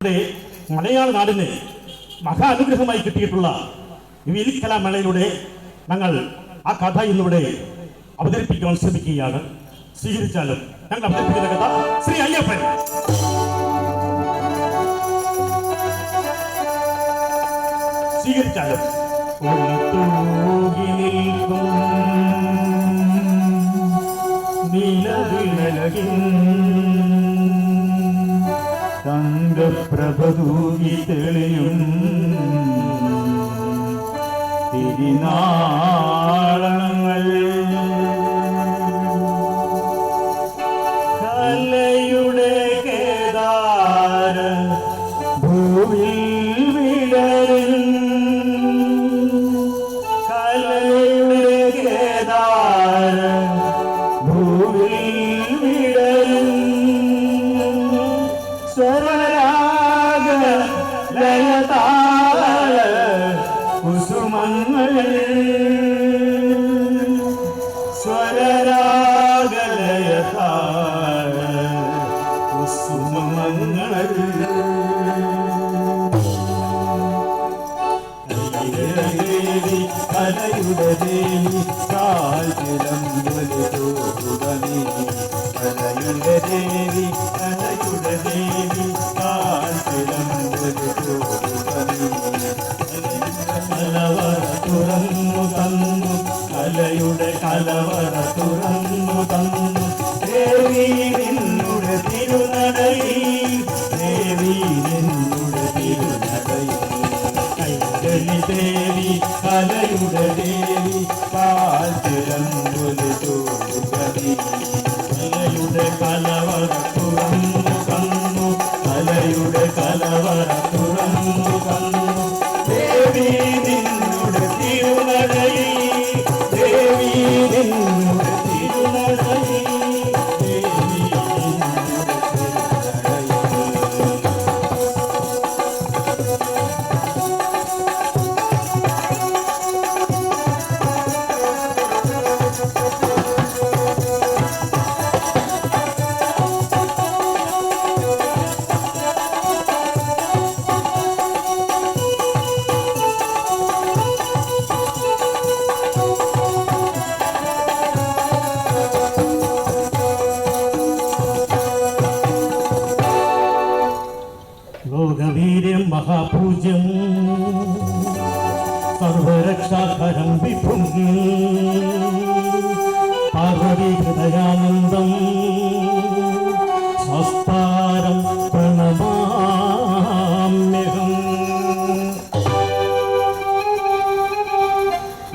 മലയാള നാടിന് മഹാ അനുഗ്രഹമായി കിട്ടിയിട്ടുള്ള ഈ കലാമേളയിലൂടെ ഞങ്ങൾ ആ കഥ ഇന്നിവിടെ അവതരിപ്പിക്കാൻ ശ്രമിക്കുകയാണ്. സ്വീകരിച്ചാലും ഞങ്ങൾ അവതരിപ്പിക്കുന്ന കഥ ശ്രീ അയ്യപ്പൻ. സ്വീകരിച്ചാലും തങ്കപ്രഭതൂകി തെളിയും തിരുനാളങ്ങൾ കലയുടെ കേദാര ഭൂവിൽ വിടരും കലയുടെ കേദാര ഭൂവിൽ വിടരും സ്വരരാഗ ലയതാള കുസുമങ്ങൾ സ്വരരാഗ ലയതാള കുസുമങ്ങൾ ദേവി കലയുടെ ദേവി കാൽച്ചിലം വലിതോടുകനീ കലയുടെ ദേവി കലയുടെ ദേവി കാൽച്ചിലം വലിതോടുകനീ കലവറ തുറന്നു തന്നു കലയുടെ കലവറ തുറന്നു തന്നു ദേവി നിന്നുടെ തിരുനടയിൽ ദേവി നിന്നുടെ തിരുനടയിൽ ദേവി കലയുടെ ദേവി കാൽച്ചിലമ്പൊലി തോടുകനീ കലയുടെ കലവറ തുറന്നു കന്നു കലയുടെ കലവറ തുറന്നു കന്നു ദേവി നിന്നുടെ തിരുനടയിൽ ദേവി നിന്നുടെ തിരുനടയിൽ ദേവി നിന്നുടെ തിരുനടയിൽ ലോകവീര്യം മഹാപൂജ്യം സർവരക്ഷാകരം വിഭും പാർവതി ഹൃദയാനന്ദം സ്വസ്താരം പ്രണമാമ്യഹം.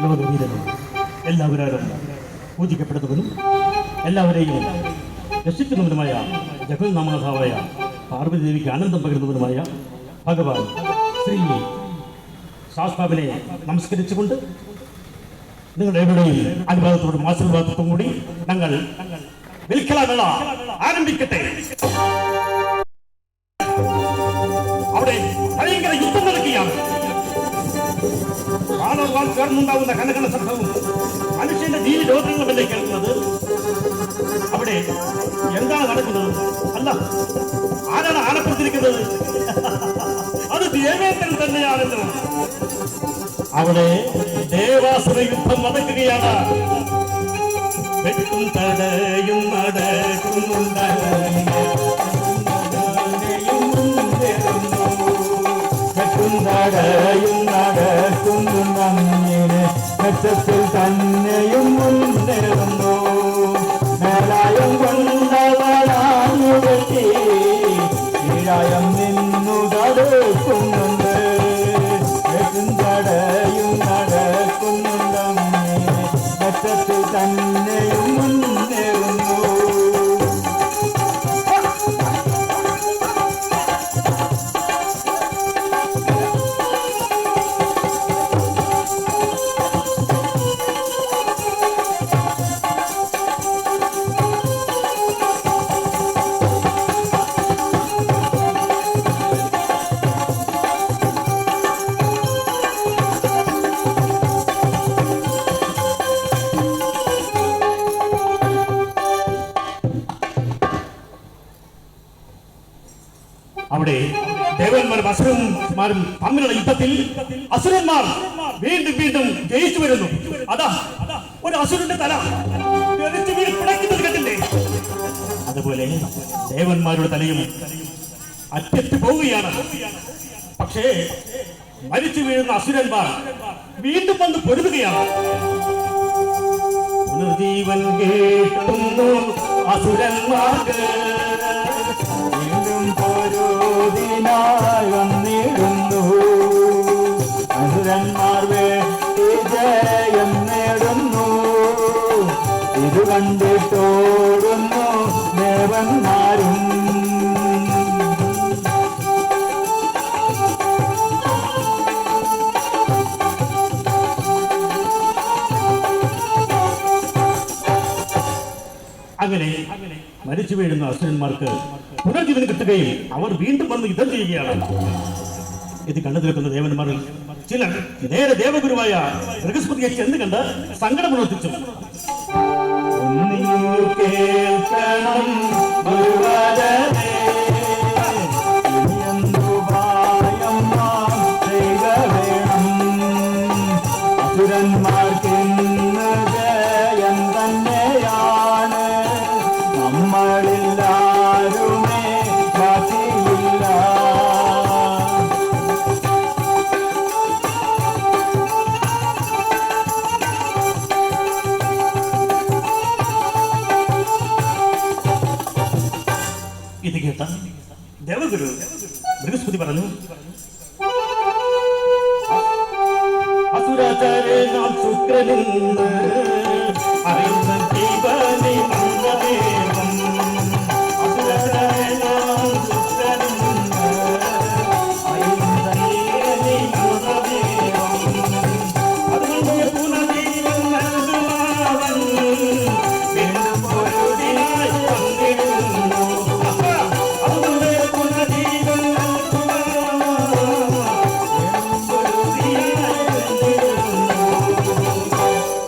ലോകവീരനും എല്ലാവരും പൂജിക്കപ്പെടുന്നവനും എല്ലാവരെയും രക്ഷിക്കുന്നവനുമായ ജഗന്നാഥാവായ പാർവതി ദേവിക്ക് ആനന്ദം പകരുന്നവനുമായ ഭഗവാൻ ശ്രീ ശാസ്താവിനെ നമസ്കരിച്ചുകൊണ്ട് നിങ്ങളുടെ എവിടെയും അനുവാദത്തോടും ആശീർവാദത്തോടും കൂടി ഞങ്ങൾ വിൽക്കലാമേള ആരംഭിക്കട്ടെ. അവിടെ ഭയങ്കര യുദ്ധം നടക്കുകയാണ്. ആളോർവാൻ ചേർന്നുണ്ടാവുന്ന കനകന ശബ്ദവും മനുഷ്യന്റെ ജീവി രോഗങ്ങളുമല്ലേ കേൾക്കുന്നത്. അവിടെ എന്താണ് നടക്കുന്നത്? അല്ല, ആരാണ് ആനപ്പുറത്തിരിക്കുന്നത്? അത് ദേവേന്ദ്രൻ തന്നെയാണല്ലോ. അവിടെ ദേവാസുര യുദ്ധം നടക്കുകയാണ്. വെട്ടും തടയും നടക്കുന്നുണ്ടാകുന്നു മെച്ചത്തിൽ തന്നെയും മുന്നേറുന്നു മേലായം കൊണ്ടവളാഞ്ഞുകെട്ടി കീഴായം നിന്നു തടുക്കുന്നുണ്ട് തടയും നടക്കുന്നുണ്ടങ്ങനെ മെച്ചത്തിൽ തന്നെയും മുന്നേറുന്നു. അവിടെ ദേവന്മാരും അസുരന്മാരും തമ്മിലുള്ള യുദ്ധത്തിൽ അസുരന്മാർ വീണ്ടും വീണ്ടും ജയിച്ചു വരുന്നു. അതാ ഒരു അസുരന്റെ തല തെറിച്ച് വീണ് പിടയ്ക്കുന്നത് കണ്ടില്ലേ? അതുപോലെ ദേവന്മാരുടെ തലയും അറ്റത്ത് പോവുകയാണ്. പക്ഷേ മരിച്ചു വീഴുന്ന അസുരന്മാർ വീണ്ടും വന്ന് പൊരുതുകയാണ്. പുനർജീവൻ കേട്ടുന്നു അസുരന്മാർക്ക്, വീണ്ടും പൊരുതിനായി വന്നിടുന്നു. അസുരന്മാർ വിജയം നേടുന്നു. ഇത് കണ്ടിട്ടോടുന്നു ദേവന്മാരും. അങ്ങനെ മരിച്ചു വീഴുന്ന അസുരന്മാർക്ക് പുനർജീവൻ കിട്ടുകയും അവർ വീണ്ടും വന്ന് യുദ്ധം ചെയ്യുകയാണ്. ഇത് കണ്ടു നിൽക്കുന്ന ദേവന്മാരിൽ ചിലർ നേരെ ദേവഗുരുവായ ബൃഹസ്പതിയെ ചെന്ന് കണ്ട് സങ്കടമുണർത്തിച്ചു. കേൾക്കണം ഗുരുവരനെ, ഇനിയെന്തുപായം നാം ചെയ്യുക വേണം. അസുരന്മാർക്കിന്ന് ജയം തന്നെയാണ്. നമ്മളില്ലാരുമേ ബാക്കിയില്ല. ഇത് കേട്ട ദേവഗുരു ബൃഹസ്പതി പറഞ്ഞു, അസുരാചാര്യ നാം ശുക്രനിന്ന് അറിയുന്ന ജീവനെ മന്ദദേവം. അസുരാചാര്യ നാം ശുക്രനിന്ന് അറിയുന്ന ജീവനെ മന്ദദേവം. അതുകൊണ്ട് പുനർജീവൻ നൽകുമാവൻ വീണ്ടും പൊരുതിനായി വന്നിടുന്നു. അതുകൊണ്ട് പുനർജീവൻ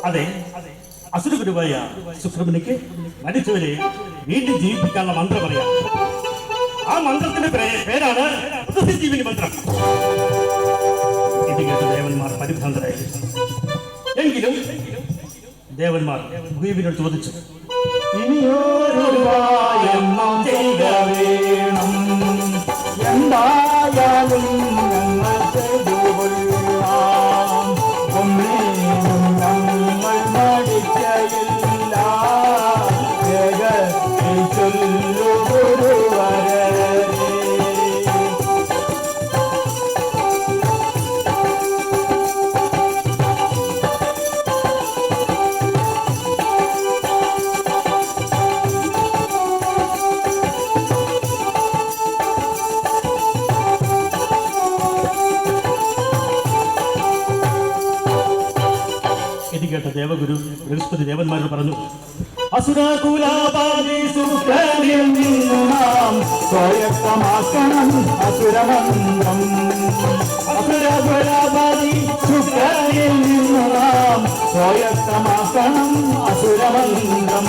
അതെ, അസുരഗുരുവായ ശുക്രമുനിക്ക് മരിച്ചവരെ വീണ്ടും ജീവിപ്പിക്കാനുള്ള മന്ത്രം പറയാം. ആ മന്ത്രത്തിന്റെ പേരാണ് പുനർജീവനി മന്ത്രം. ഇത് കേട്ട ദേവന്മാർ പരിഭ്രാന്തരായി. എങ്കിലും ദേവന്മാർ ഭൂവിനോട് ചോദിച്ചു, ഇനിയൊരു ഉപായം നാം ചെയ്യുക വേണം. എന്തായാലും ഞങ്ങൾ ചെയ്തു കൊള്ളാം. ഒന്നിനും ഞങ്ങൾ മടിക്കയില്ല. വേഗത്തിൽ ചൊല്ലു ഗുരുവരനെ. ഇത് കേട്ട ദേവഗുരു ബൃഹസ്പതി ദേവന്മാരോട് പറഞ്ഞു, അസുരകുലാപാദി ശുക്രനിൽ നിന്നു നാം സ്വായത്തമാക്കണം അസുരമന്ത്രം. അസുരകുലാപതി ശുക്രനിൽ നിന്നു നാം സ്വായത്തമാക്കണം അസുരമന്ത്രം.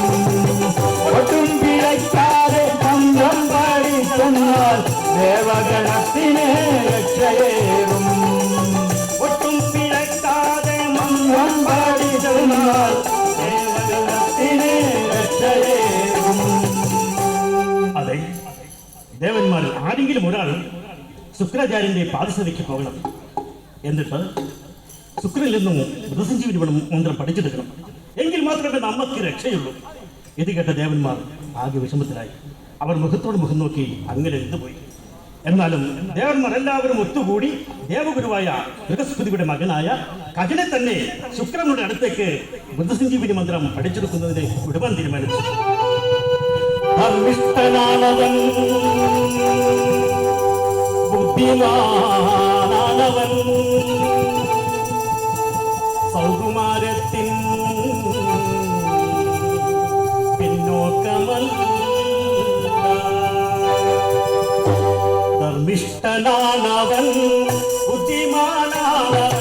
ഒട്ടും പിഴയ്ക്കാതെ മന്ത്രം പാടിച്ചെന്നാൽ ദേവഗണത്തിന് രക്ഷയേറും. ഒട്ടും പിഴയ്ക്കാതെ മന്ത്രം പാടിച്ചെന്നാൽ ദേവഗണത്തിന് രക്ഷയേറും. അതെ, ദേവന്മാർ ആരെങ്കിലും ഒരാൾ ശുക്രാചാര്യന്റെ പാദസേവയ്ക്ക് പോകണം. എന്നിട്ട് ശുക്രനിൽ നിന്നും മൃതസഞ്ജീവനി മന്ത്രം പഠിച്ചെടുക്കണം. എങ്കിൽ മാത്രമേ നമുക്ക് രക്ഷയുള്ളൂ. ഇത് കേട്ട ദേവന്മാർ ആകെ വിഷമത്തിലായി. അവർ മുഖത്തോട് മുഖം നോക്കി അങ്ങനെ ഇരുന്നുപോയി. എന്നാലും ദേവന്മാർ എല്ലാവരും ഒത്തുകൂടി ദേവഗുരുവായ ബൃഹസ്പതിയുടെ മകനായ കജനെ തന്നെ ശുക്രനുടെ അടുത്തേക്ക് മൃതസഞ്ജീവനി മന്ത്രം പഠിച്ചെടുക്കുന്നതിന് വിടുവാൻ തീരുമാനിച്ചു. ധർമ്മിഷ്ഠനാണവൻ, ബുദ്ധിമാനാണവൻ, സൗകുമാരത്തിൻ പിന്നോക്കമല്ല. ധർമ്മിഷ്ഠനാണവൻ, ബുദ്ധിമാനാണവൻ,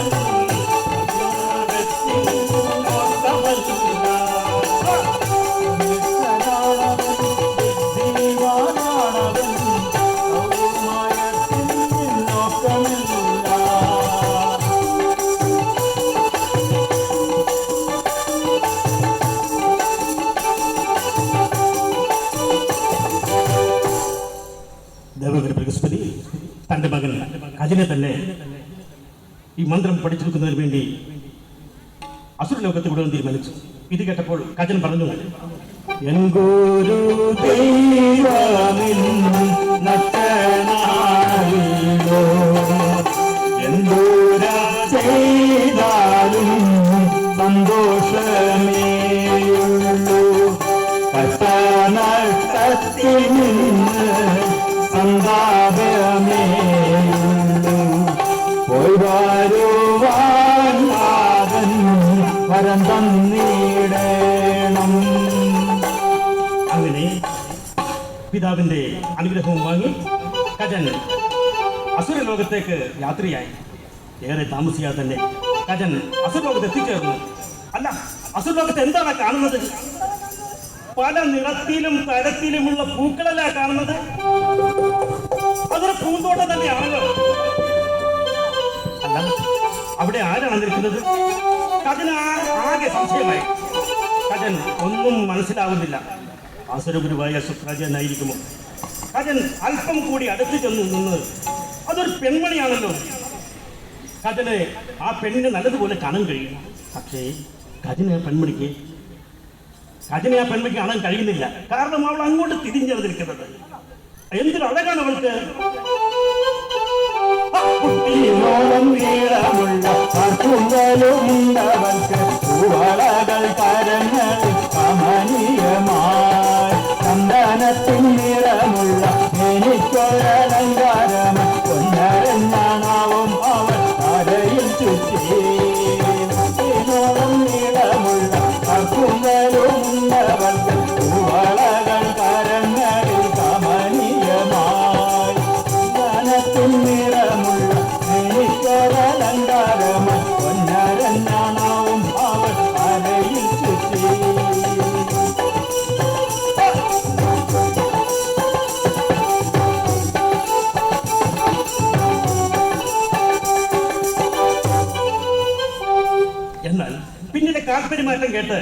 സൗകുമാരത്തിൻ പിന്നോക്കമല്ല. ധീമാനാണവൻ സൗകുമാരത്തിൻ പിതാവിന്റെ ബൃഹസ്പതി തന്റെ മകൻ കജനെ തന്നെ ഈ മന്ത്രം പഠിച്ചെടുക്കുന്നതിന് വേണ്ടി അസുരലോകത്ത് വിടുവാൻ തീരുമാനിച്ചു. ഇത് കേട്ടപ്പോൾ കജൻ പറഞ്ഞു, എൻഗുരു ദൈവമിൻ നട്ടനായിലോ എന്തൂര ചെയ്താലും സന്തോഷമേയുള്ളൂ കഷ്ടനഷ്ടത്തിൽ നിന്ന് സന്താപമേയുള്ളൂ പോയി വരുവാൻ നാഥൻ വരം തന്നിടണം. അങ്ങനെ പിതാവിന്റെ അനുഗ്രഹവും വാങ്ങി കജൻ അസുരലോകത്തേക്ക് യാത്രയായി. ഏറെ താമസിയാതെ തന്നെ കജൻ അസുരലോകത്ത് എത്തിച്ചേർന്നു. അല്ല, അസുരലോകത്ത് എന്താണ് കാണുന്നത്? പല നിറത്തിലും തരത്തിലുമുള്ള പൂക്കളല്ല കാണുന്നത്. അതൊരു പൂന്തോട്ടം തന്നെയാണല്ലോ. അല്ല, അവിടെ ആരാണ് നിൽക്കുന്നത്? കജന് ആകെ സംശയമായി. കജൻ ഒന്നും മനസ്സിലാവുന്നില്ല. അസുരഗുരുവായ ശുക്രാചാര്യനായിരിക്കുമോ? കജൻ അല്പം കൂടി അടുത്ത് ചെന്ന് നിന്ന് അതൊരു പെൺമണിയാണല്ലോ. കജന് ആ പെണ്ണിനെ നല്ലതുപോലെ കാണാൻ കഴിയും. പക്ഷേ കജനെ ആ പെൺമണിക്ക് കാണാൻ കഴിയുന്നില്ല. കാരണം അവൾ അങ്ങോട്ട് തിരിഞ്ഞാണ് നിൽക്കുന്നത്. എന്തൊരു അഴകാണ് അവൾക്ക്. കുട്ടിയോളം നീളമുള്ള കുന്തലുണ്ടവൾക്ക് പൂവളകൾ കരങ്ങളിൽ കമനീയമായി ചന്ദനത്തിൻ നിറമുള്ള എനിക്കൊരലങ്കാരം പൊന്നരഞ്ഞാണാവും അവൾ തലയിൽ ചുറ്റി. കുട്ടിയോളം നീളമുള്ള കുന്തലുണ്ടവൾക്ക് പൂവളകൾ കരങ്ങളിൽ കമനീയമായി ചന്ദനത്തിൻ നിറമുള്ള എനിക്കൊരലങ്കാരം പൊന്നരഞ്ഞാണാവും അവൾ തലയിൽ ചുറ്റി. എന്നാൽ പിന്നിലെ കാൽപെരുമാറ്റം കേട്ട്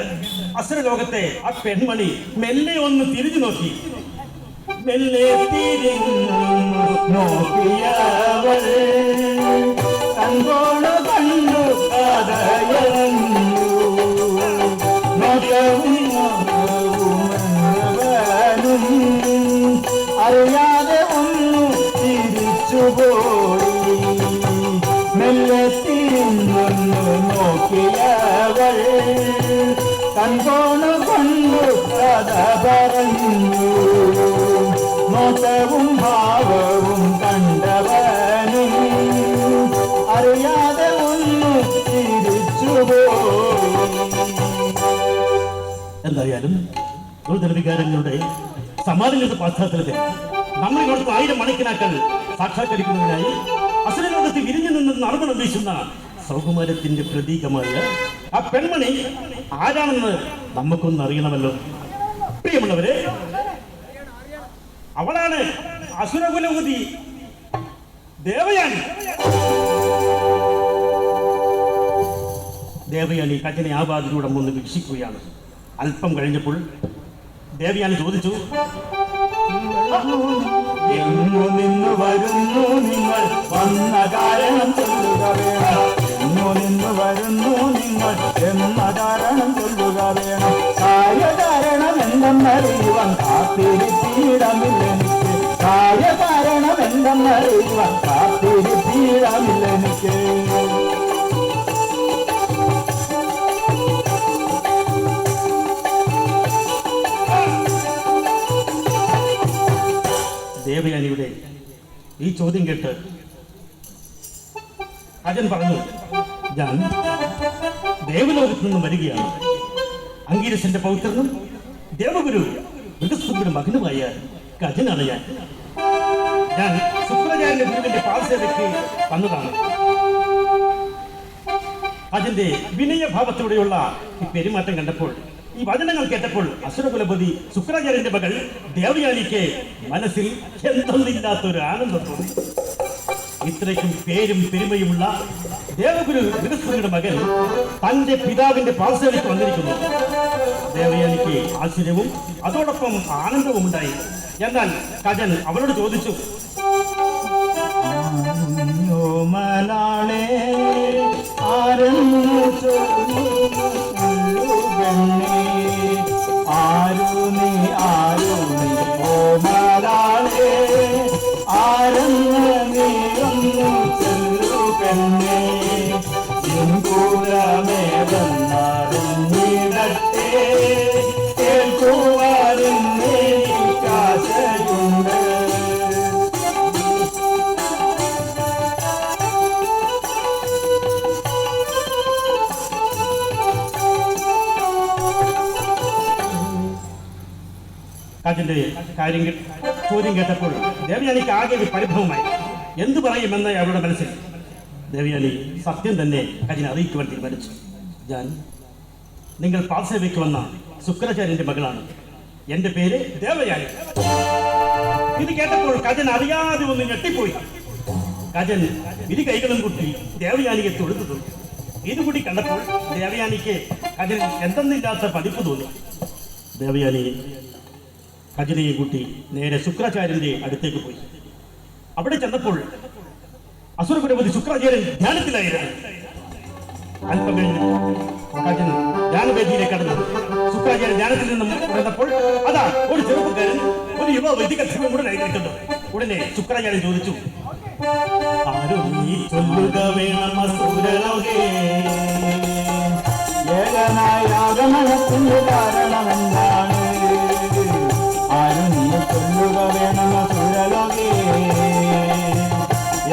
അസുരലോകത്തെ ആ പെൺമണി മെല്ലെ ഒന്ന് തിരിഞ്ഞു നോക്കി. മെല്ലെ തിരിഞ്ഞു നോക്കിയവൾ കൺകോണ് കണ്ടു കഥയന്നു നോക്കവും അറിയാതെ ഒന്നു തിരിച്ചുപോയി. മെല്ലെ തിരിഞ്ഞൊന്നു നോക്കിയവൾ കൺകോണ് കണ്ടു കഥ പറഞ്ഞു. നോട്ടവും ഭാവവും കണ്ടവനും അറിയാതെ ഒന്നു തിരിച്ചുപോയി. എന്തായാലും ഗുരുതര വികാരങ്ങളുടെ സമാധാനങ്ങളുടെ പശ്ചാത്തലത്തിൽ നമ്മൾ ഇവിടുത്തെ 1000 മണിക്കനാക്കൾ സാക്ഷാത്കരിക്കുന്നതിനായി അസുരലോകത്തിൽ വിരിഞ്ഞു നിന്ന് നറുമണം വീശുന്ന സൗകുമാരത്തിന്റെ പ്രതീകമായ ആ പെൺമണി ആരാണെന്ന് നമുക്കൊന്ന് അറിയണമല്ലോ. പ്രിയമുള്ളവരെ, അവളാണ് അസുരകുലവതി ദേവയാനി. ദേവയാനി കജനെ ആവാതിലൂടെ ഒന്ന് വീക്ഷിക്കുകയാണ്. അല്പം കഴിഞ്ഞപ്പോൾ ദേവയാനി ചോദിച്ചു, എങ്ങു നിന്ന് വരുന്നു നിങ്ങൾ വന്ന കാരണം ചൊല്ലുക വേണം. എങ്ങു നിന്ന് വരുന്നു നിങ്ങൾ എന്ന കാരണം ചൊല്ലുക വേണം. കാര്യകാരണം എന്തെന്നറിയുവാൻ കാത്തിരിപ്പീടമില്ലെനിക്ക്. കാര്യകാരണം എന്തെന്നറിയുവാൻ കാത്തിരിപ്പീടമില്ലെനിക്ക്. ദേവയാനിയുടെ ഈ ചോദ്യം കേട്ട് കജൻ പറഞ്ഞു, ഞാൻ ദേവലോകത്ത് നിന്നും വരികയാണ്. അംഗീരസന്റെ പൗത്രനും ദേവഗുരു ബൃഹസ്പതിയുടെ മകനുമായ കജനാണ് ഞാൻ. ശുക്രാചാര്യ ഗുരുവിന്റെ പാദസേവയ്ക്ക് വന്നതാണ്. അതിന്റെ വിനയഭാവത്തോടെയുള്ള ഈ പെരുമാറ്റം കണ്ടപ്പോൾ, ഈ വചനങ്ങൾ കേട്ടപ്പോൾ അസുരകുലപതി ശുക്രാചാര്യന്റെ മകൾ ദേവയാനിക്ക് മനസ്സിൽ എന്തൊന്നില്ലാത്തൊരു ആനന്ദം തോന്നി. ഇത്രയ്ക്കും പേരും പെരുമയുമുള്ള ദേവഗുരു ബൃഹസ്പതിയുടെ മകൻ തന്റെ പിതാവിന്റെ പാദസേവയ്ക്ക് വന്നിരിക്കുന്നു. ദേവയാനിക്ക് ആശ്ചര്യവും അതോടൊപ്പം ആനന്ദവും ഉണ്ടായി. എന്നാൽ കജൻ അവളോട് ചോദിച്ചു, കജന്റെ ചോദ്യം കേട്ടപ്പോൾ ദേവയാനിക്ക് ആകെ ഒരു പരിഭവമായി. എന്തു പറയുമെന്ന് അവരുടെ മനസ്സിൽ. ദേവയാനി സത്യം തന്നെ കജിനെ അറിയിക്കുവാൻ തീരുമാനിച്ചു. ഞാൻ നിങ്ങൾ പാൽസേവയ്ക്ക് വന്ന ശുക്രാചാര്യന്റെ മകളാണ്. എന്റെ പേര് ദേവയാനി. ഇത് കേട്ടപ്പോൾ കജൻ അറിയാതെ ഒന്ന് ഞെട്ടിപ്പോയി. കജൻ ഇരു കൈകളും കുട്ടി ദേവയാനിയെ തൊഴുതു. ഇതുകൂടി കണ്ടപ്പോൾ ദേവയാനിക്ക് കജൻ എന്തെന്നില്ലാത്ത പതിപ്പ് തോന്നി. ദേവയാനി കജനയെ കൂട്ടി നേരെ ശുക്രാചാര്യന്റെ അടുത്തേക്ക് പോയി. അവിടെ ചെന്നപ്പോൾ അസുരകുലപതി ശുക്രാചാര്യൻ ധ്യാനത്തിലായിരുന്നു. അല്പം കഴിഞ്ഞ് കജൻ ധ്യാനവേദിയിലേക്ക് കടന്നു. ശുക്രാചാര്യൻ ധ്യാനത്തിൽ നിന്നും ഉണർന്നപ്പോൾ അതാ ഒരു ചെറുപ്പക്കാരൻ ഒരു യുവ വൈദികധ്യമം കൂടെ നിൽക്കുന്നു. ഉടനെ ശുക്രാചാര്യൻ ചോദിച്ചു, ആരും നീ ചൊല്ലുക വേണം അസുരലോകേ, ഏകനായ ആഗമനത്തിന്റെ കാരണമെന്താണ്? ആരും നീ ചൊല്ലുക വേണം അസുരലോകേ,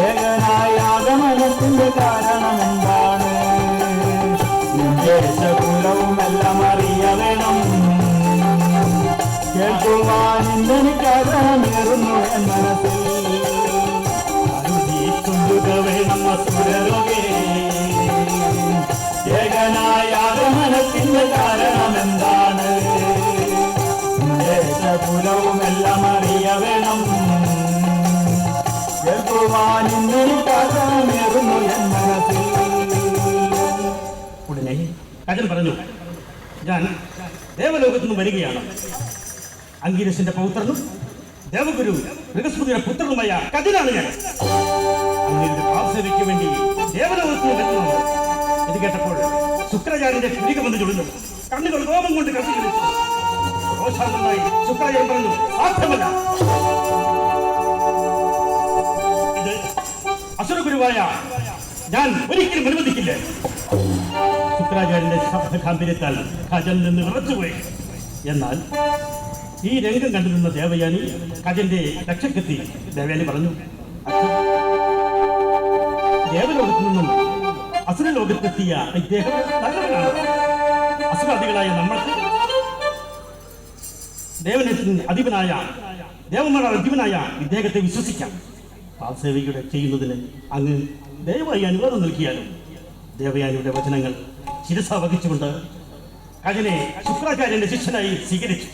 ഏകനായ ആഗമനത്തിന്റെ കാരണമെന്താണ്? ദേശകുലവുമെല്ലാം അറിയ വേണം, കേൾക്കുവാൻ എനിക്കറിയുന്നു എൻ മനസ്സിൽ. വേണം അസുരലോകേ, ഏകനായ ആഗമനത്തിന്റെ കാരണമെന്താണ്? ദേശകുലവുമെല്ലാം അറിയ വേണം, കേൾക്കുവാൻ എനിക്കറിയുന്നു എൻ മനസ്സിൽ. ഉടനെ കജൻ പറഞ്ഞു, ഞാൻ ദേവലോകത്തു നിന്ന് വരികയാണ്. അംഗീരസിന്റെ പൗത്രനും ദേവഗുരു ബൃഹസ്പതിയുടെ പുത്രനുമായ കജനാണ് ഞാൻ. അങ്ങയുടെ പാൽസേവയ്ക്ക് വേണ്ടി ദേവലോകത്ത് നിന്ന് വരുന്നു. ഇത് കേട്ടപ്പോൾ ശുക്രാചാര്യന്റെ കുരിക വന്ന് ചൊല്ലുന്നു. കണ്ണുകൾ കോപം കൊണ്ട് കത്തിക്കുന്നു. രോഷാന്തമായി ശുക്രാചാര്യൻ പറഞ്ഞു, സാധ്യമല്ല. ഇത് അസുരഗുരുവായ ഞാൻ ഒരിക്കലും അനുവദിക്കില്ല. ശുക്രാചാര്യന്റെ ശബ്ദഗാംഭീര്യത്താൽ കജൻ നിന്ന് വിറച്ചുപോയി. എന്നാൽ ഈ രംഗം കണ്ടു നിന്ന ദേവയാനി കജന്റെ രക്ഷക്കെത്തി. ദേവയാനി പറഞ്ഞു, ദേവലോകത്തു നിന്നും അസുരലോകത്തെത്തിയ ഇദ്ദേഹം നല്ലവനാണ്. അസുരാദികളായ നമ്മൾക്ക് ദേവന്മാരുടെ അധിപനായ ഇദ്ദേഹത്തെ വിശ്വസിക്കാം. പാൽസേവയുടെ ചെയ്യുന്നതിന് അങ്ങ് ദയവായി അനുവാദം നൽകിയാലും. ദേവയാനിയുടെ വചനങ്ങൾ ശിരസ വഹിച്ചുകൊണ്ട് കജനെ ശുക്രാചാര്യന്റെ ശിഷ്യനായി സ്വീകരിച്ചു.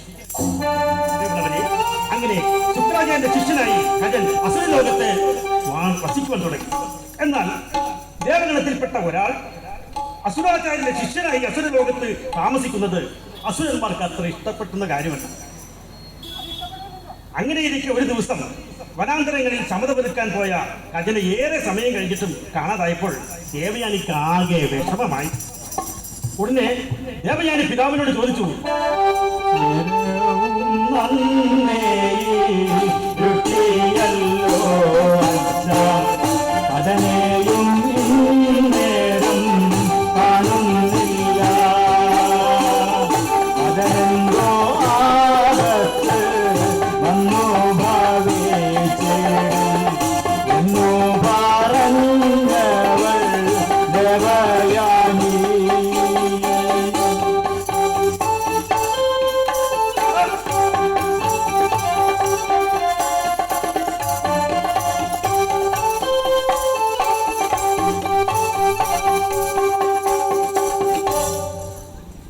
അങ്ങനെ ശുക്രാചാര്യന്റെ ശിഷ്യനായി കജൻ അസുരലോകത്തെ വസിക്കുവാൻ തുടങ്ങി. എന്നാൽ ദേവഗണത്തിൽപ്പെട്ട ഒരാൾ അസുരാചാര്യന്റെ ശിഷ്യനായി അസുരലോകത്ത് താമസിക്കുന്നത് അസുരന്മാർക്ക് അത്ര ഇഷ്ടപ്പെട്ടുന്ന കാര്യമല്ല. അങ്ങനെയിരിക്കെ ഒരു ദിവസം വനാന്തരങ്ങളിൽ ചമതപൊരുക്കാൻ പോയ കജന് ഏറെ സമയം കഴിഞ്ഞിട്ടും കാണാതായപ്പോൾ ദേവയാനിക്ക് ആകെ വിഷമമായി. ഉടനെ ദേവയാനി പിതാവിനോട് ചോദിച്ചു, അതനെയും നേരം കാണുന്നില്ല, അതനെന്തോ ആകത്ത് വന്നു ഭാവിച്ച് എന്നു പറഞ്ഞവൾ ദേവയാനി.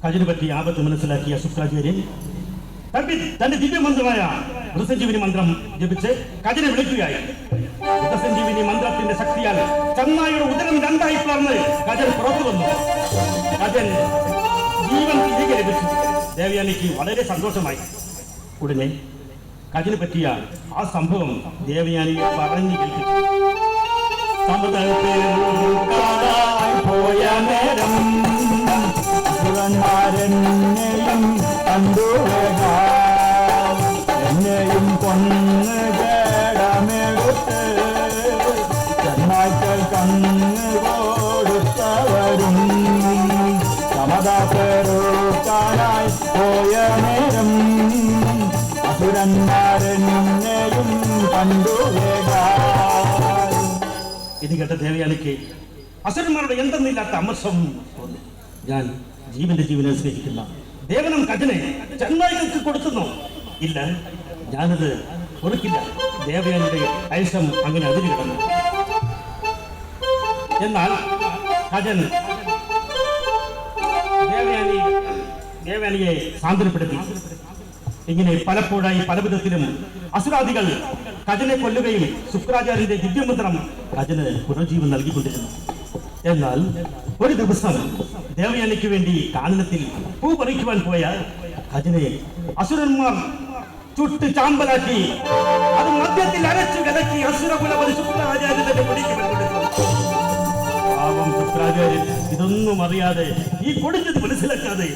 കജന് പറ്റി ആപത്ത് മനസ്സിലാക്കിയ ശുക്രാചാര്യൻ തന്റെ ദിവ്യമന്ത്രമായ വൃതസഞ്ജീവിനി മന്ത്രം ജപിച്ച് കജനെ വിളിക്കുകയായി. വൃതസഞ്ജീവിനി മന്ത്രത്തിന്റെ ശക്തിയാൽ ചങ്ങായിയുടെ ഉദരം രണ്ടായി പിളർന്ന് കജൻ പുറത്തു വന്നു. കജൻ ജീവൻ തിരികെ ലഭിച്ചു. ദേവയാനിക്ക് വളരെ സന്തോഷമായി. ഉടനെ കജന് പറ്റിയ ആ സംഭവം ദേവയാനിയെ പറഞ്ഞു കേൾപ്പിച്ചു. പോയ നേരം അസുരന്മാരെന്നെയും കണ്ടുവരാം, എന്നെയും കൊന്ന് കേടമെടുത്ത് ചെന്നായ്ക്കൾ കണ്ണ് കൊടുത്തവരും സമതാപെറുക്കാനായി പോയ നേരം അസുരന്മാരെന്നെയും കണ്ടുവരാം. ഇത് കേട്ട ദേവയാനിക്ക് അസുരന്മാരുടെ എന്തെന്നില്ലാത്ത അമർഷം തോന്നി. ഞാൻ ജീവനെ സ്നേഹിക്കുന്ന ദേവനം കജനെ ചെന്നായികൾക്ക് കൊടുക്കുന്നു. ഇല്ല, ഞാനത് പൊറുക്കില്ല. ദേവയാനിയുടെ ഐഷം അങ്ങനെ അതിര് കിടന്നു. എന്നാൽ കജൻ ദേവയാനിയെ സാന്ത്വനപ്പെടുത്തി. ഇങ്ങനെ പലപ്പോഴായി പല വിധത്തിലും അസുരാദികൾ കജനെ കൊല്ലുകയും ശുക്രാചാര്യന്റെ ദിവ്യമന്ത്രം കജന് പുനർജീവൻ നൽകിക്കൊണ്ടിരുന്നു. എന്നാൽ ഒരു ദിവസം ദേവയാനിക്ക് വേണ്ടി കാനനത്തിൽ പൂ പറിക്കുവാൻ പോയ കജനെ അസുരന്മാർ ചുട്ട് ചാമ്പലാക്കി അത് മധ്യത്തിൽ അരച്ചു കലക്കി അസുരകുലപതി ശുക്രാചാര്യന്റെ പിടിക്കുവാൻ കൊടുത്തു. പാവം ശുക്രാചാര്യൻ ഇതൊന്നും അറിയാതെ, ഈ കൊടുത്തത് മനസ്സിലാക്കാതെ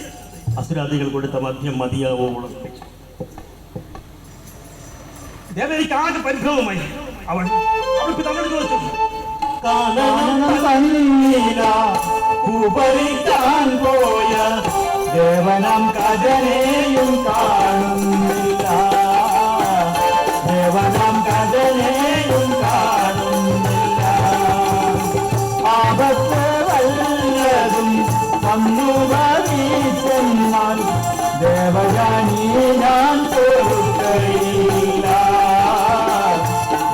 അസുരാദികൾ കൊടുത്ത മദ്യം മതിയാവോളം ദേവനിക്ക് ആകെ പരിഭ്രമമായി. അവൾ പിതാവിനോട് ചോദിച്ചു, ഉപരിക്കാൻ പോയ ദേവനം കജനെയും കാണുന്നില്ല, ദേവനം കജനെയും കാണുന്നില്ല. ആപത്ത് വല്ലതും വന്നു വരീച്ചെന്നാൽ ദേവയാനി ഞാൻ പൊറുക്കയില്ല,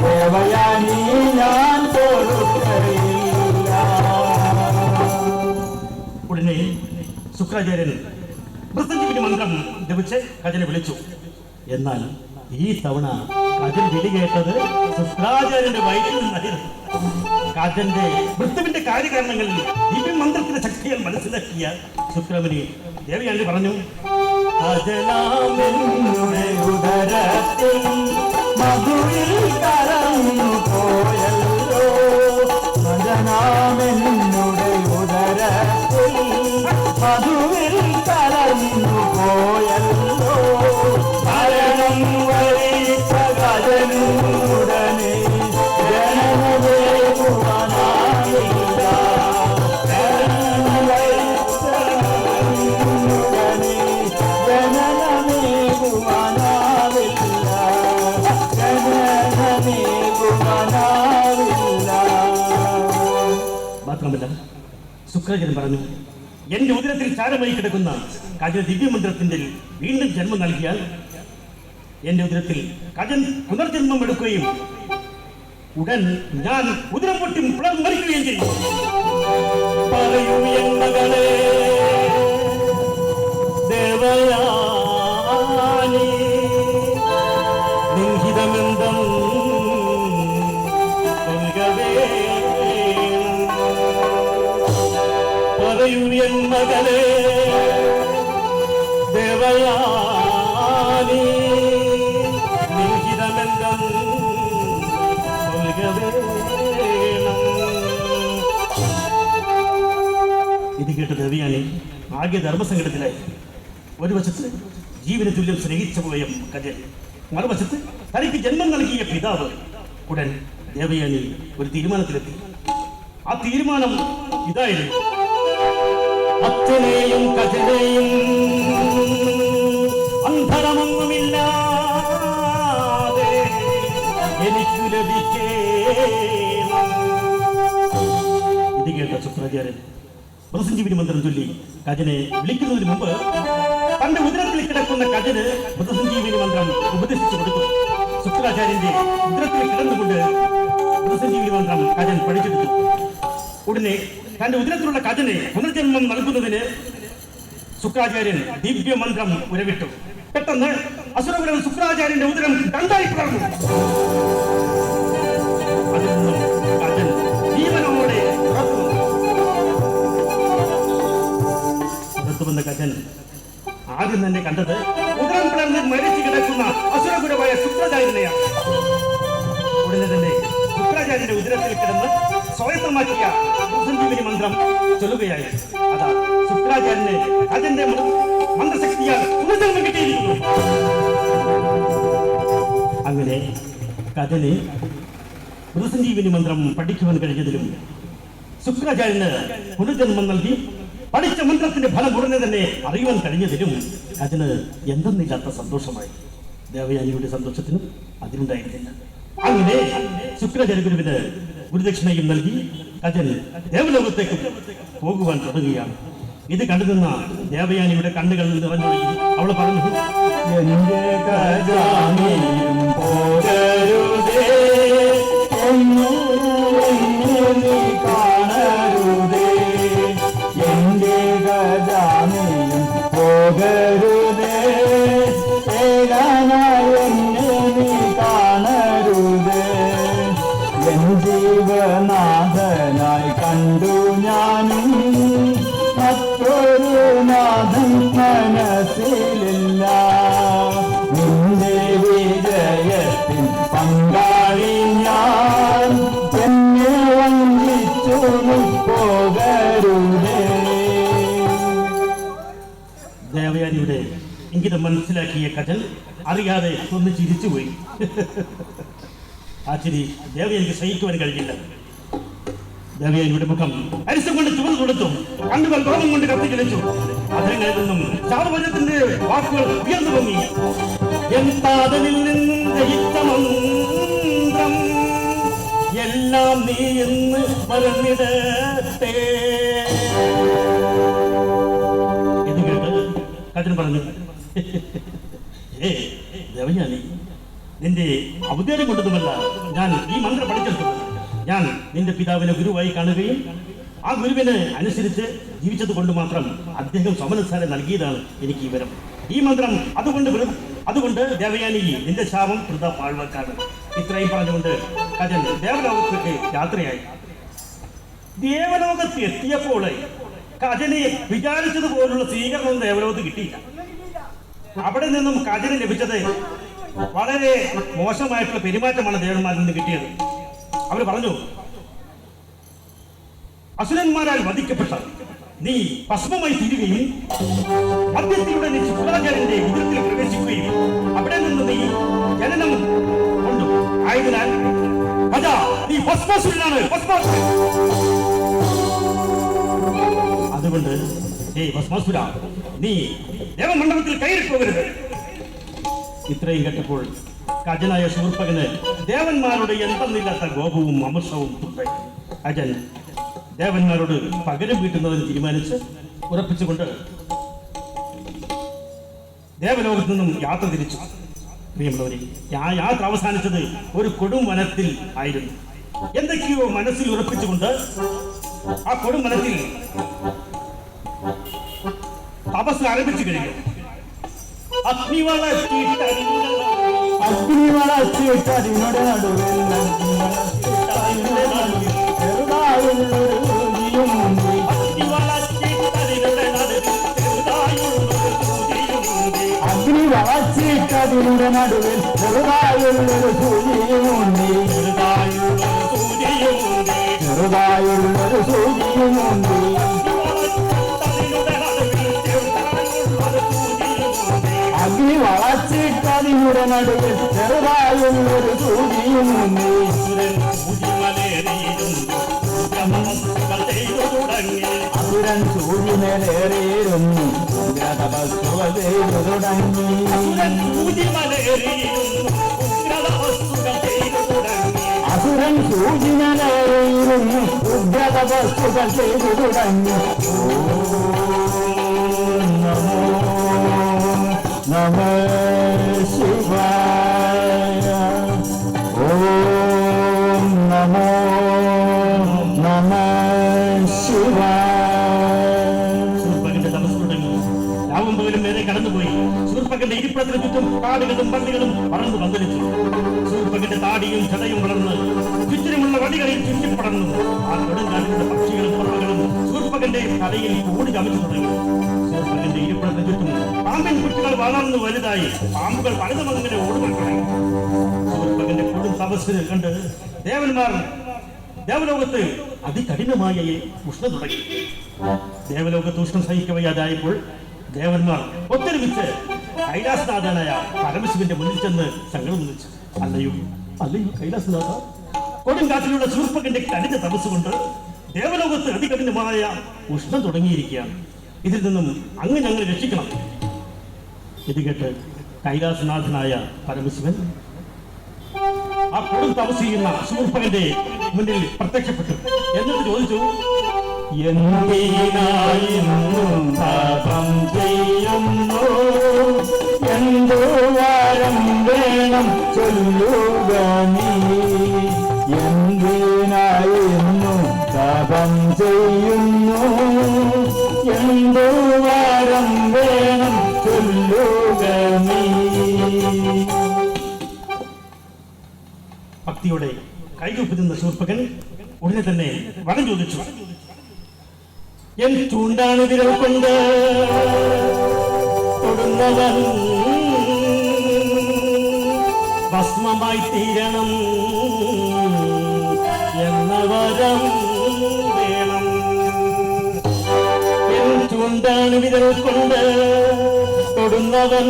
ദേവയാനി ഞാൻ പൊറുക്കയില്ല. ഉടനെ ശുക്രാചാര്യൻ മൃത്യുഞ്ജയ മന്ത്രം ജപിച്ച് കജനെ വിളിച്ചു. എന്നാൽ ഈ തവണ കജൻ വിളി കേട്ടത് ശുക്രാചാര്യന്റെ വയറ്റിൽ നിന്നായിരുന്നു. കജന്റെ മൃത്യുവിന്റെ കാര്യകാരണങ്ങളിൽ ദിവ്യ മന്ത്രത്തിന്റെ ശക്തിയാൽ മനസ്സിലാക്കിയ ശുക്രമുനി ദേവയാനി പറഞ്ഞു, കജനാമെന്നുടെ ഉദരത്തിൽ മധുരിൽ കലർന്നു പോയല്ലോ, കജനാമെന്നുടെ ഉദരത്തിൽ മധുരിൽ കലർന്നു പോയല്ലോ. മരണം വരിച്ച കജനുടനെ ജനനവേകുവാനായില്ല, ജനനം വരിച്ച കജനുടനെ ജനനമേകുവാനാവില്ല, ജനനമേകുവാനാവില്ല. മാത്രമല്ല ശുക്രാചാര്യൻ പറഞ്ഞു, എന്റെ ഉദരത്തിൽ ചാരമായി കിടക്കുന്ന കജന ദിവ്യമന്ത്രത്തിന്റെ വീണ്ടും ജന്മം നൽകിയാൽ എന്റെ ഉദരത്തിൽ കജൻ പുനർജന്മം എടുക്കുകയും ഉടൻ ഞാൻ ഉദരം പൊട്ടി പിളർന്നു മരിക്കുകയും ചെയ്യും. പറയൂ എൻ മകളെ ദേവയാനി, നിൻഹിതമെന്തം നൽകവേ. പറയൂ എൻ മകളെ ദേവയാനി, നിൻഹിതമെന്തം നൽകവേ. ഇത് കേട്ട് ദേവയാനി ആകെ ധർമ്മസങ്കടത്തിലായി. ഒരു വശത്ത് ജീവന് തുല്യം സ്നേഹിച്ചു പോയ കജൻ, മറുവശത്ത് തനിക്ക് ജന്മം നൽകിയ പിതാവ്. ഉടൻ ദേവയാനി ഒരു തീരുമാനത്തിലെത്തി. ആ തീരുമാനം ഇതായിരുന്നു, അച്ഛനെയും കജനെയും അന്ധരമൊന്നുമില്ലാതെ എനിക്കു ലഭിക്കേണം. ഇത് കേട്ട ശുക്രാചാര്യൻ മൃത്യുഞ്ജയ മന്ത്രം ചൊല്ലി കജനെ വിളിക്കുന്നതിന് മുമ്പ് തന്റെ ഉദരത്തിൽ കിടക്കുന്ന കജന് മൃത്യുഞ്ജയ മന്ത്രം ഉപദേശിച്ചു കൊടുത്തു. ശുക്രാചാര്യന്റെ ഉദരത്തിൽ കിടന്നുകൊണ്ട് മൃത്യുഞ്ജയ മന്ത്രം കജൻ പഠിച്ചെടുത്തു. ഉടനെ തന്റെ ഉദരത്തിലുള്ള കജനെ പുനർജന്മം നൽകുന്നതിന് ശുക്രാചാര്യൻ ദിവ്യ മന്ത്രം ഉരവിട്ടു. പെട്ടെന്ന് അസുരകുലൻ ശുക്രാചാര്യന്റെ ഉദരം രണ്ടായി പിളർന്നു. അതിൽ നിന്നും കജൻ ജീവനോടെ പുറത്തുവന്ന കജൻ ആദ്യം തന്നെ കണ്ടത് ഉദരം പിളർന്ന് മരിച്ചു കിടക്കുന്ന അസുരകുലമായ ശുക്രാചാര്യനെയാണ്. ഉടനെ തന്നെ ശുക്രാചാര്യന്റെ ഉദരത്തിൽ കിടന്ന് സ്വായത്തമാക്കിയ മൃത്യുഞ്ജയ മന്ത്രം ചൊല്ലുകയായി. അതാ ശുക്രാചാര്യന് കജന്റെ മന്ത്രശക്തിയാൽ പുനർജന്മം കിട്ടിയിരിക്കുന്നു. അങ്ങനെ കജന് മൃത്യുഞ്ജയ മന്ത്രം പഠിക്കുവാൻ കഴിഞ്ഞതിലും ശുക്രാചാര്യന് പുനർജന്മം നൽകി പഠിച്ച മന്ത്രത്തിന്റെ ഫലം ഉടനെ തന്നെ അറിയുവാൻ കഴിഞ്ഞതിലും കജന് എന്തെന്നില്ലാത്ത സന്തോഷമായി. ദേവയാനിയുടെ സന്തോഷത്തിനും അതിനുണ്ടായിരുന്നില്ല. അങ്ങനെ ശുക്രാചാര്യ ഗുരുവിന് ഗുരുദക്ഷിണയും നൽകി കജൻ ദേവലോകത്തേക്ക് പോകുവാൻ തുടങ്ങുകയാണ്. ഇത് കണ്ടു നിന്ന ദേവയാനിയുടെ കണ്ണുകൾ നിറഞ്ഞൊഴുകി. അവൾ പറഞ്ഞു, എന്റെ ഗജാനയും പോകരുതേ, ഒന്നും നീ കാണരുതേ. എന്റെ ഗജാനയും പോകരുതേ, ഏകനായി നീ കാണരുതേ. എൻ ജീവനാഥനായി കണ്ടു ഞാനും മറ്റൊരു നാഥൻ മനസ്സിലില്ല. നിന്റെ വിജയത്തിൻ പങ്കാളി ഞാൻ, എന്നെ വഞ്ചിച്ചു പോകരുതേ. ദേവയാനിയുടെ ഇംഗിതം മനസ്സിലാക്കിയ കജൽ അറിയാതെ ഒന്ന് ചിരിച്ചുപോയി. ആ ചിരി ദേവയാനിക്ക് സഹിക്കുവാൻ കഴിഞ്ഞില്ല. ദേവയാനിയുടെ മുഖം അരിശം കൊണ്ട് ചുവന്നു കൊടുത്തു, കണ്ണുകൾ രോമം കൊണ്ട് കത്തിക്കളിച്ചു. അതിങ്ങളിൽ നിന്നും ശാപവചനത്തിന്റെ വാക്കുകൾ ഉയർന്നു പൊങ്ങി. എന്താതനിൽ നിന്നും ദഹിച്ച മന്ത്രം എല്ലാം നീ എന്ന് പറഞ്ഞിടട്ടെ. ഇത് കേട്ട് കജൻ പറഞ്ഞു, ദേവയാനി, നിന്റെ ഔദ്യോഗികം കൊണ്ടതുമല്ല ഞാൻ ഈ മന്ത്രം പഠിച്ചെടുത്തത്. ഞാൻ നിന്റെ പിതാവിനെ ഗുരുവായി കാണുകയും ആ ഗുരുവിനെ അനുസരിച്ച് ജീവിച്ചത് കൊണ്ട് മാത്രം അദ്ദേഹം സമനസാരം നൽകിയതാണ് എനിക്ക് ഈ വരം. ഈ മന്ത്രം അതുകൊണ്ട് ദേവയാനി, നിന്റെ ശാപം വൃഥ പാഴ്വക്കാണ്. ഇത്രയും പറഞ്ഞുകൊണ്ട് കജൻ ദേവലോകത്തേക്ക് യാത്രയായി. ദേവലോകത്ത് എത്തിയപ്പോൾ കജനെ വിചാരിച്ചതുപോലുള്ള സ്വീകരണം ദേവലോകത്ത് കിട്ടിയില്ല. അവിടെ നിന്നും കജന് ലഭിച്ചത് വളരെ മോശമായിട്ടുള്ള പെരുമാറ്റമാണ് ദേവന്മാരിൽ നിന്ന് കിട്ടിയത്. അവർ പറഞ്ഞു, അസുരന്മാരാൽ വധിക്കപ്പെട്ട നീ ഭസ്മമായി തീരുകയും മദ്യത്തിലൂടെ നീ ശുക്രാചാര്യന്റെ ഉദരത്തിൽ പ്രവേശിക്കുകയും അവിടെ നിന്ന് നീ ജനനം കൊണ്ടു. ആയതിനാൽ അതാ നീ ഭസ്മാസുരനാണ്. അതുകൊണ്ട് ഭസ്മാസുര, നീ ദേവമണ്ഡപത്തിൽ കയറി പോകരുത്. ഇത്രയും കേട്ടപ്പോൾ കജനായ ശൂർപ്പകന് ദേവന്മാരുടെ എന്തെന്നില്ലാത്ത കോപവും അമർഷവും തുപ്പി. അജൻ ദേവന്മാരോട് പകരം വീട്ടുന്നതിന് തീരുമാനിച്ച് ഉറപ്പിച്ചുകൊണ്ട് ദേവലോകത്ത് നിന്നും യാത്ര തിരിച്ചു. പ്രിയമുള്ളവരെ, ആ യാത്ര അവസാനിച്ചത് ഒരു കൊടും വനത്തിൽ ആയിരുന്നു. എന്തൊക്കെയോ മനസ്സിൽ ഉറപ്പിച്ചുകൊണ്ട് ആ കൊടും വനത്തിൽ തപസ് ആരംഭിച്ചു കഴിഞ്ഞു. അഗ്നി വളച്ചിട്ടതിനുടെ നടുവിൽ ചെറുതായുള്ളൊരു സൂചിയുമുണ്ട്. ചെറുതായുള്ളൊരു സൂചിയുമുണ്ട്. അഗ്നി വളച്ചിട്ടതിനുടെ നടുവിൽ ചെറുതായുള്ളൊരു സൂചിയുമുണ്ട്. അസുരൻ സൂചിമേലേറിയിരുന്നു തപസ്സുകൾ ചെയ്തു തുടങ്ങി. അസുരൻ സൂചിമേലേറിയിരുന്നു ഉഗ്രതപസ്സുകൾ ചെയ്തു തുടങ്ങി. നമ ശിവായ. ഓം നമോ നമ കടന്നുപോയി. ശൂർപ്പകന്റെ ഇരിപ്പിടത്തിന് ചുറ്റും കാടുകളും പള്ളികളും പറന്നു പന്തലിച്ചു. ശൂർപ്പകന്റെ താടിയും ചടയും വളർന്ന് ചുറ്റിനുമുള്ള വടികളിൽ ചുറ്റിപ്പടർന്നു. ആ കൊടുങ്കാറ്റിലുള്ള പക്ഷികളും പറവകളും ശൂർപ്പകന്റെ തലയിൽ ഓടി ചമച്ചു തുടങ്ങി. ശൂർപ്പകന്റെ ഇരിപ്പിടത്തിന് ചുറ്റും പാമ്പിൻ കുട്ടികൾ വളർന്നു വലുതായി. പാമ്പുകൾ പലതും അങ്ങനെ ഓടുവാൻ തുടങ്ങി. ശൂർപ്പകന്റെ കൊടും തപസ്സിന് കണ്ട് ദേവന്മാർ ദേവലോകത്ത് അതികഠിനമായ ഉഷ്ണ തുടങ്ങി. ദേവലോകത്ത് ഉഷ്ണം സഹിക്കവയ്യാതായപ്പോൾ ദേവന്മാർ ഒത്തൊരുമിച്ച് കൈലാസനാഥനായ പരമശിവന്റെ മുന്നിൽ ചെന്ന് സങ്കടം വിളിച്ചു. അല്ലയോ കൈലാസനാഥ, കൊടുങ്കാറ്റിലുള്ള ശൂർപ്പകന്റെ കഠിന തപസ്സുകൊണ്ട് ദേവലോകത്ത് അതികഠിനമായ ഉഷ്ണം തുടങ്ങിയിരിക്കുകയാണ്. ഇതിൽ നിന്നും അങ്ങ് ഞങ്ങൾ രക്ഷിക്കണം. ഇത് കേട്ട് കൈലാസനാഥനായ പരമശിവൻ ആ കൊടും തപസ് ചെയ്യുന്ന ശൂർപ്പകന്റെ മുന്നിൽ പ്രത്യക്ഷപ്പെട്ടു. എന്നിട്ട് ചോദിച്ചു, എന്തിനായിന്നും പാപം ചെയ്യുന്നു എന്തു വരം വേണം ചൊല്ലുക നീ എന്തിനായിന്നും പാപം ചെയ്യുന്നു എന്തു വരം വേണം ചൊല്ലുക നീ. ഭക്തിയോടെ കൈകൂപ്പി നിന്ന ശൂർപ്പകൻ ഉടനെ തന്നെ വരം ചോദിച്ചു. എൻ ചൂണ്ടാണ് വിരൽ കൊണ്ട് തൊടുന്നവൻ ഭസ്മമായി തീരണം എന്ന വരം വേണം. എൻ ചൂണ്ടാണ് വിരൽ കൊണ്ട് തൊടുന്നവൻ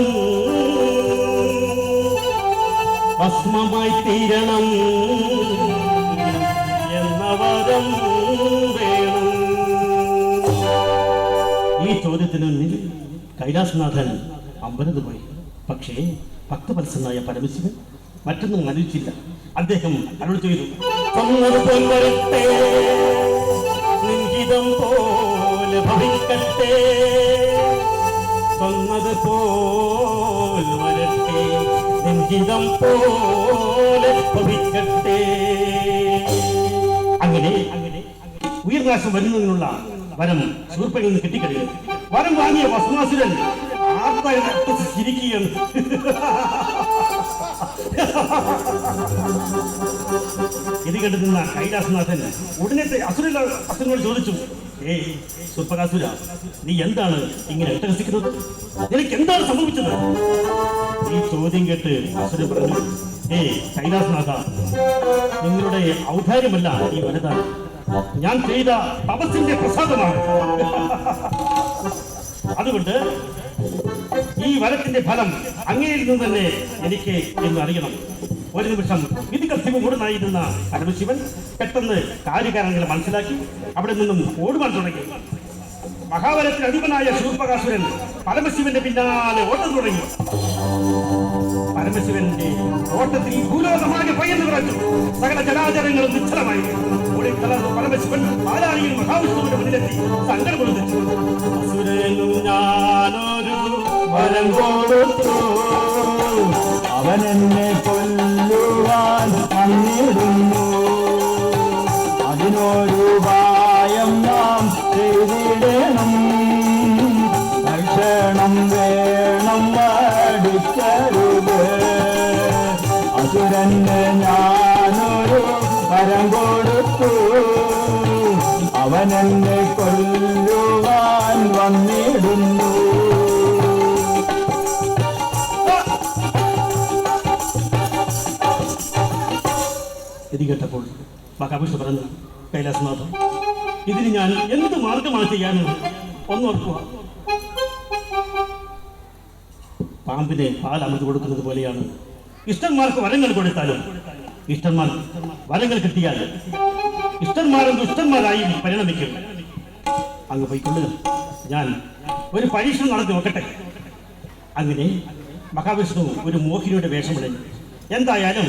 ഭസ്മമായി തീരണം എന്ന വരം വേണം. ഈ ചോദ്യത്തിന് മുന്നിൽ കൈലാസനാഥൻ അമ്പരന്ന് പോയി. പക്ഷേ ഭക്തവത്സനായ പരമശിവൻ മറ്റൊന്നും ആലോചിച്ചില്ല. അദ്ദേഹം അരുൾ ചെയ്തു. തൊന്നതുപോൽ വരട്ടെ നിൻഹിതം പോലെ ഭവിക്കട്ടെ തൊന്നതുപോൽ വരട്ടെ നിൻഹിതം പോലെ ഭവിക്കട്ടെ. അങ്ങനെ ഉയർനാശം വരുന്നതിനുള്ള വരം ശൂർപ്പനിൽ നിന്ന് കിട്ടിക്കഴിഞ്ഞു. വരം വാങ്ങിയ ഭസ്മാസുരൻ ആർത്തായി ചിരിക്കുകയാണ്. ഇത് കണ്ടു നിന്ന കൈലാസനാഥൻ ഉടനെ അസുരനോട് ചോദിച്ചു. ശൂർപ്പകാസുര, നീ എന്താണ് ഇങ്ങനെ അട്ടഹസിക്കുന്നത്? നിനക്ക് എന്താണ് സംഭവിച്ചത്? ഈ ചോദ്യം കേട്ട് അസുരൻ പറഞ്ഞു, കൈലാസനാഥ, നിങ്ങളുടെ ഔദാര്യമല്ല ഈ വരദാനം, ഞാൻ ചെയ്ത തപസ്സിന്റെ പ്രസാദമാണ്. അതുകൊണ്ട് ഈ വരത്തിന്റെ ഫലം അങ്ങയിൽ നിന്ന് തന്നെ എനിക്ക് എന്ന് അറിയണം. ഒരു നിമിഷം വിധികർത്തിമുടനായിരുന്ന പരമശിവൻ പെട്ടെന്ന് കാര്യകാരണങ്ങൾ മനസ്സിലാക്കി അവിടെ നിന്നും ഓടുവാൻ തുടങ്ങി. മഹാവരത്തിന് അധിപനായ ശൂർപ്പകാസുരൻ പരമശിവന്റെ പിന്നാലെ ഓട്ടം തുടങ്ങി. പരമശിവന്റെ ഓട്ടത്തിൽ ഭൂലോകമാകെ ഭയന്ന് വിറച്ചു. സകല ചരാചരങ്ങളും നിശ്ചലമായി. പരമശിവൻ ആരാണിയിൽ മഹാവിഷ്ണുവിന്റെ മുന്നിലെത്തി സങ്കടം കൊടുത്തു. അസുരനും ഞാനൊരു വരം കൊടുത്തു അവനെന്നെ കൊല്ലുവാൻ വന്നിടുന്നു. അതിനൊരു ഉപായം നാം ചെയ്തിടണം. ഭക്ഷണം വേണം മടിക്കരുത്. അസുരന് ഞാനൊരു വരം കൊടുത്തു അവനെന്നെ കൊല്ലുവാൻ വന്നിടുന്നു. ഇത് കേട്ടപ്പോൾ മഹാവിഷ്ണു പറഞ്ഞു, കൈലാസനാഥൻ, ഇതിന് ഞാൻ എന്ത് മാർഗമാണ് ചെയ്യാനുള്ളത്? ഒന്നോർക്കുക. പാമ്പിനെ പാൽ അമർത്തി കൊടുക്കുന്നത് പോലെയാണ് ഇഷ്ടന്മാർക്ക് വരങ്ങൾ കൊടുത്താലും ഇഷ്ടന്മാർ വരങ്ങൾ കിട്ടിയാൽ ഇഷ്ടന്മാരും ദുഷ്ടന്മാരായി പരിണമിക്കും. അങ്ങ് പോയിക്കൊള്ളുക, ഞാൻ ഒരു പരീക്ഷണം നടത്തി നോക്കട്ടെ. അങ്ങനെ മഹാവിഷ്ണു ഒരു മോഹിനിയുടെ വേഷമിടഞ്ഞു. എന്തായാലും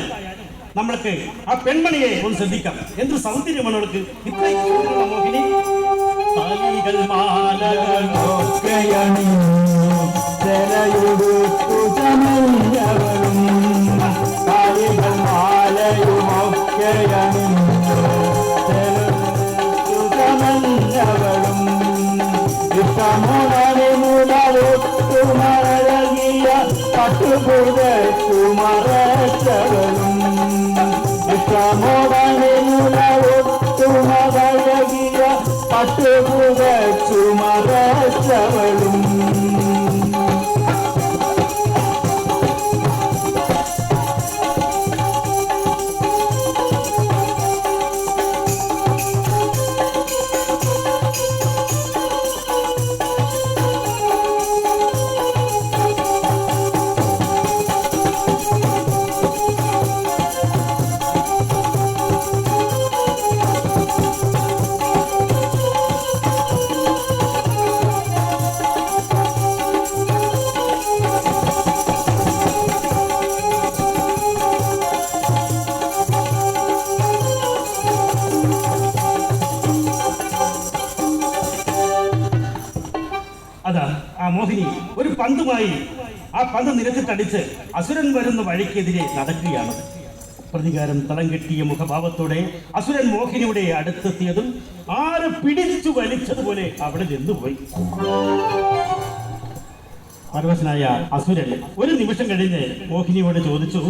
നമ്മൾക്ക് ആ പെൺമണിയെ ഒന്ന് ശ്രദ്ധിക്കാം. എന്ത് സൗന്ദര്യമാണ് അവൾക്ക്! ഇത്രയും മോഹിനി താലികൾ മാലയുടുത്തു ചമഞ്ഞവളും താലികൾ മാലയുമൊക്കെയണിഞ്ഞു ചമഞ്ഞവളും ഇഷ്ടമുടനെ മുടവൊത്തു മറകിയ പട്ടുപുതച്ചു മറച്ചവളും ഇഷ്ടമുടനെ മുടവൊത്തു മറകിയ പട്ടുപുതച്ചു മറച്ചവളും മോഹിനി ഒരു പന്തുമായി ആ പന്ത് നിരത്തിട്ടടിച്ച് അസുരൻ വരുന്ന വഴിക്കെതിരെ നടക്കുകയാണ്. പ്രതികാരം തളം കെട്ടിയ മുഖഭാവത്തോടെ അസുരൻ മോഹിനിയുടെ അടുത്തെത്തിയതും ആര് പിടിച്ചു വലിച്ചതുപോലെ അവിടെ നിന്നുപോയി. പരവശനായ അസുരൻ ഒരു നിമിഷം കഴിഞ്ഞ് മോഹിനിയോട് ചോദിച്ചു,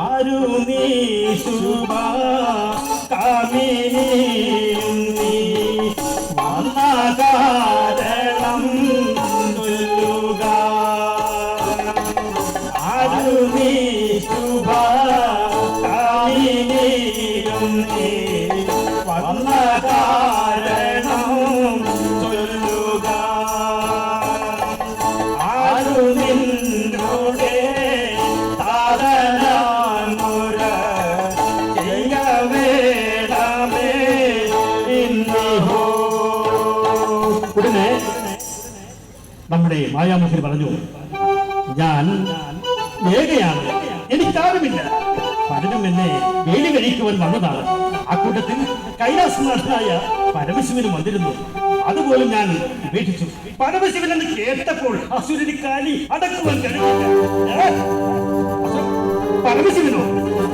ആരു നീ ശുഭ കാമിനി നീ വന്ന കാരണം ചൊല്ലുക. ആരു നീ ശുഭ കാമിനി നീ വന്ന കാരണം ചൊല്ലുക. ആരു നിന്നോടെ താരനാമുര ചെയ്യവേണമേ ഇന്നിഹോ. ഉടനെ നമ്മുടെ മായാമുഖി പറഞ്ഞു, ഞാൻ ഏകയാണ്, എനിക്കാരുമില്ല. പലരും എന്നെ വേലി കഴിക്കുവാൻ വന്നതാണ്. അക്കൂട്ടത്തിൽ കൈലാസനാഥനായ പരമശിവനും വന്നിരുന്നു. അതുപോലും ഞാൻ ഉപേക്ഷിച്ചു. പരമശിവൻ എന്ന് കേട്ടപ്പോൾ അസുരന് കാലി അടക്കുവാൻ കഴിയില്ല. പരമശിവനോ?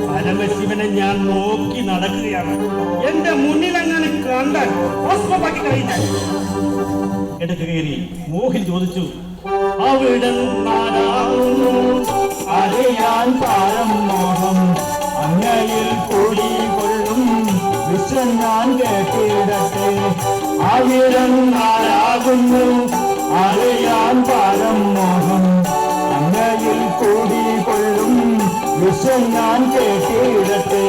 പരമശിവനെ ഞാൻ നോക്കി നടക്കുകയാണ്. എന്റെ മുന്നിൽ അങ്ങനെ കണ്ടാൽ ഭസ്മമാക്കി കഴിഞ്ഞാൽ. ഇടയ്ക്ക് കയറി മോഹിൻ ചോദിച്ചു, അവിടെ അറിയാൻ പാരം മോഹം അങ്ങയിൽ കൂടി കൊള്ളും വിശ്വം ഞാൻ കേട്ടിടട്ടെ. അവിടം ആരാകുന്നു അറിയാൻ പാരം മോഹം അങ്ങയിൽ കൂടി കൊള്ളും വിശ്വം ഞാൻ കേട്ടിടട്ടെ.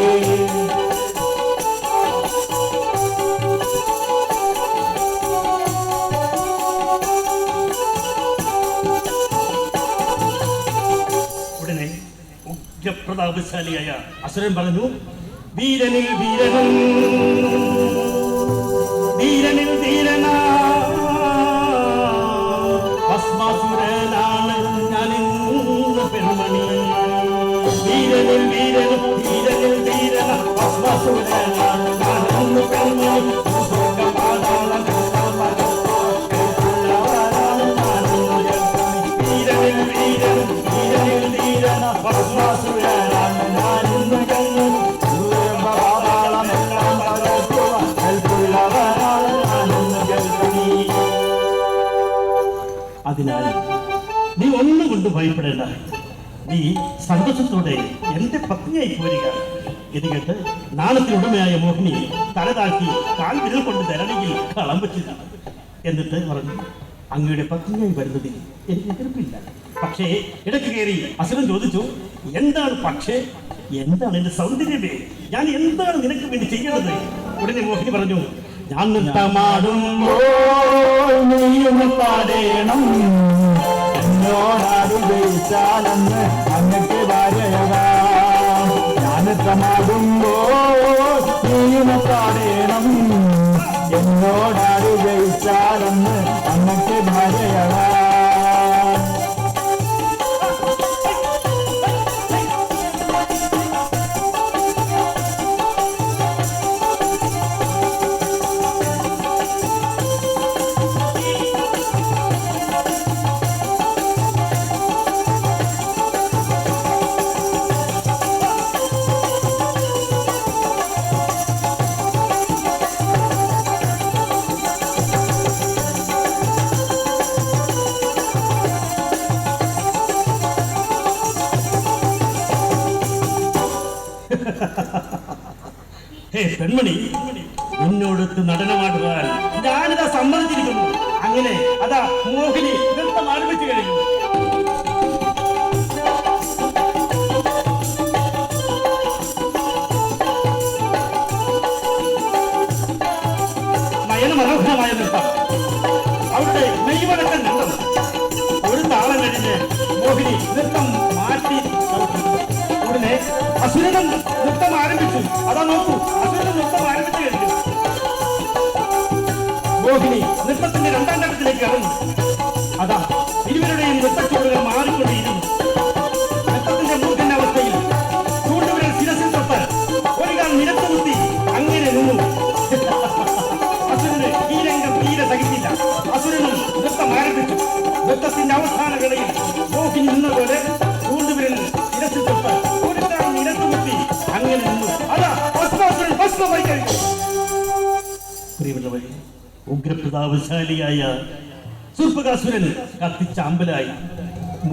പ്രതാപശാലിയായ അസുരൻ പറഞ്ഞു, വീരനിൽ വീരനും വീരനിൽ വീരനാ ഭസ്മാസുരനാണ് ഞാൻ ഇന്ന് പെൺമണി. വീരനിൽ വീരനും വീരനിൽ വീരന ഭസ്മാസുരനാണ് ഞാൻ ഇന്ന് പെൺമണി. വീരനിൽ വീരനും വീരനിൽ വീരന ഭസ്മാസുരനാണ് ഞാൻ ഇന്ന് പെൺമണി. അതിനാൽ നീ ഒന്നുകൊണ്ടും ഭയപ്പെടേണ്ട. നീ സന്തോഷത്തോടെ എന്റെ പത്നിയായി പോരുക. ഇത് കേട്ട് നാണത്തിനുടമയായ മോഹിനി തല താഴ്ത്തി കാൽ വിരൽ കൊണ്ട് ധരണിയിൽ കളം വെച്ചില്ല. എന്നിട്ട് പറഞ്ഞു, അങ്ങയുടെ പത്നിയായി വരുന്നതിൽ എനിക്ക് എതിർപ്പില്ല. പക്ഷേ ഇടയ്ക്ക് കയറി അസുരൻ ചോദിച്ചു, എന്താണ് പക്ഷേ? എന്താണ് എന്റെ സൗന്ദര്യമേ? ഞാൻ എന്താണ് നിനക്ക് വേണ്ടി ചെയ്യേണ്ടത്? ഉടനെ മോഹിനി പറഞ്ഞു, ഞാൻ നൃത്തമാടുമ്പോൾ നീയൊന്ന് പാടേണം. എന്നോടാട് ജയിച്ചാലെന്ന് അങ്ങക്ക് ഭാര്യയാകാം. ഞാൻ നൃത്തമാടുമ്പോൾ നീയൊന്ന് പാടേണം. എന്നോടാട് ജയിച്ചാലെന്ന് അങ്ങക്ക് ഭാര്യയാകാം. ഹേ പെൺമണി, നിന്നോടൊത്ത് നടനമാടുവാൻ ഞാനിതാ സമ്മതിച്ചിരിക്കുന്നു. അങ്ങനെ അതാ മോഹിനി നൃത്തം ആരംഭിച്ചു കഴിഞ്ഞു. നയനമനോഹരമായ നൃത്തം, അവരുടെ മെയ്വഴക്കം നൃത്തം. ഒരു താളം കഴിഞ്ഞ് മോഹിനി നൃത്തം മാറ്റി ഉടനെ അസുരനും നൃത്തം ആരംഭിച്ചു. അതാ നോക്കൂ, അസുരനും നൃത്തം ആരംഭിച്ചു കഴിഞ്ഞു. മോഹിനി നൃത്തത്തിന്റെ രണ്ടാം ഘട്ടത്തിലേക്ക് ഇറങ്ങി. അതാ ഇരുവരുടെയും നൃത്തച്ചുവടുകൾ മാറിക്കൊണ്ടിരിക്കുന്നു. നൃത്തത്തിന്റെ മൂർഖന്റെ അവസ്ഥയിൽ ചൂണ്ടുവിരൽ ശിരസിൽ തൊട്ട് ഒരു കാൽ നിരത്തുകുത്തി അങ്ങനെ നിന്നു. അസുരന് ഈ രംഗം തീരെ സഹിച്ചില്ല. അസുരനും നൃത്തം ആരംഭിച്ചു. ഉഗ്രപ്രതാപശാലിയായ ശൂർപ്പകാസുരൻ കത്തിച്ചാമ്പലായി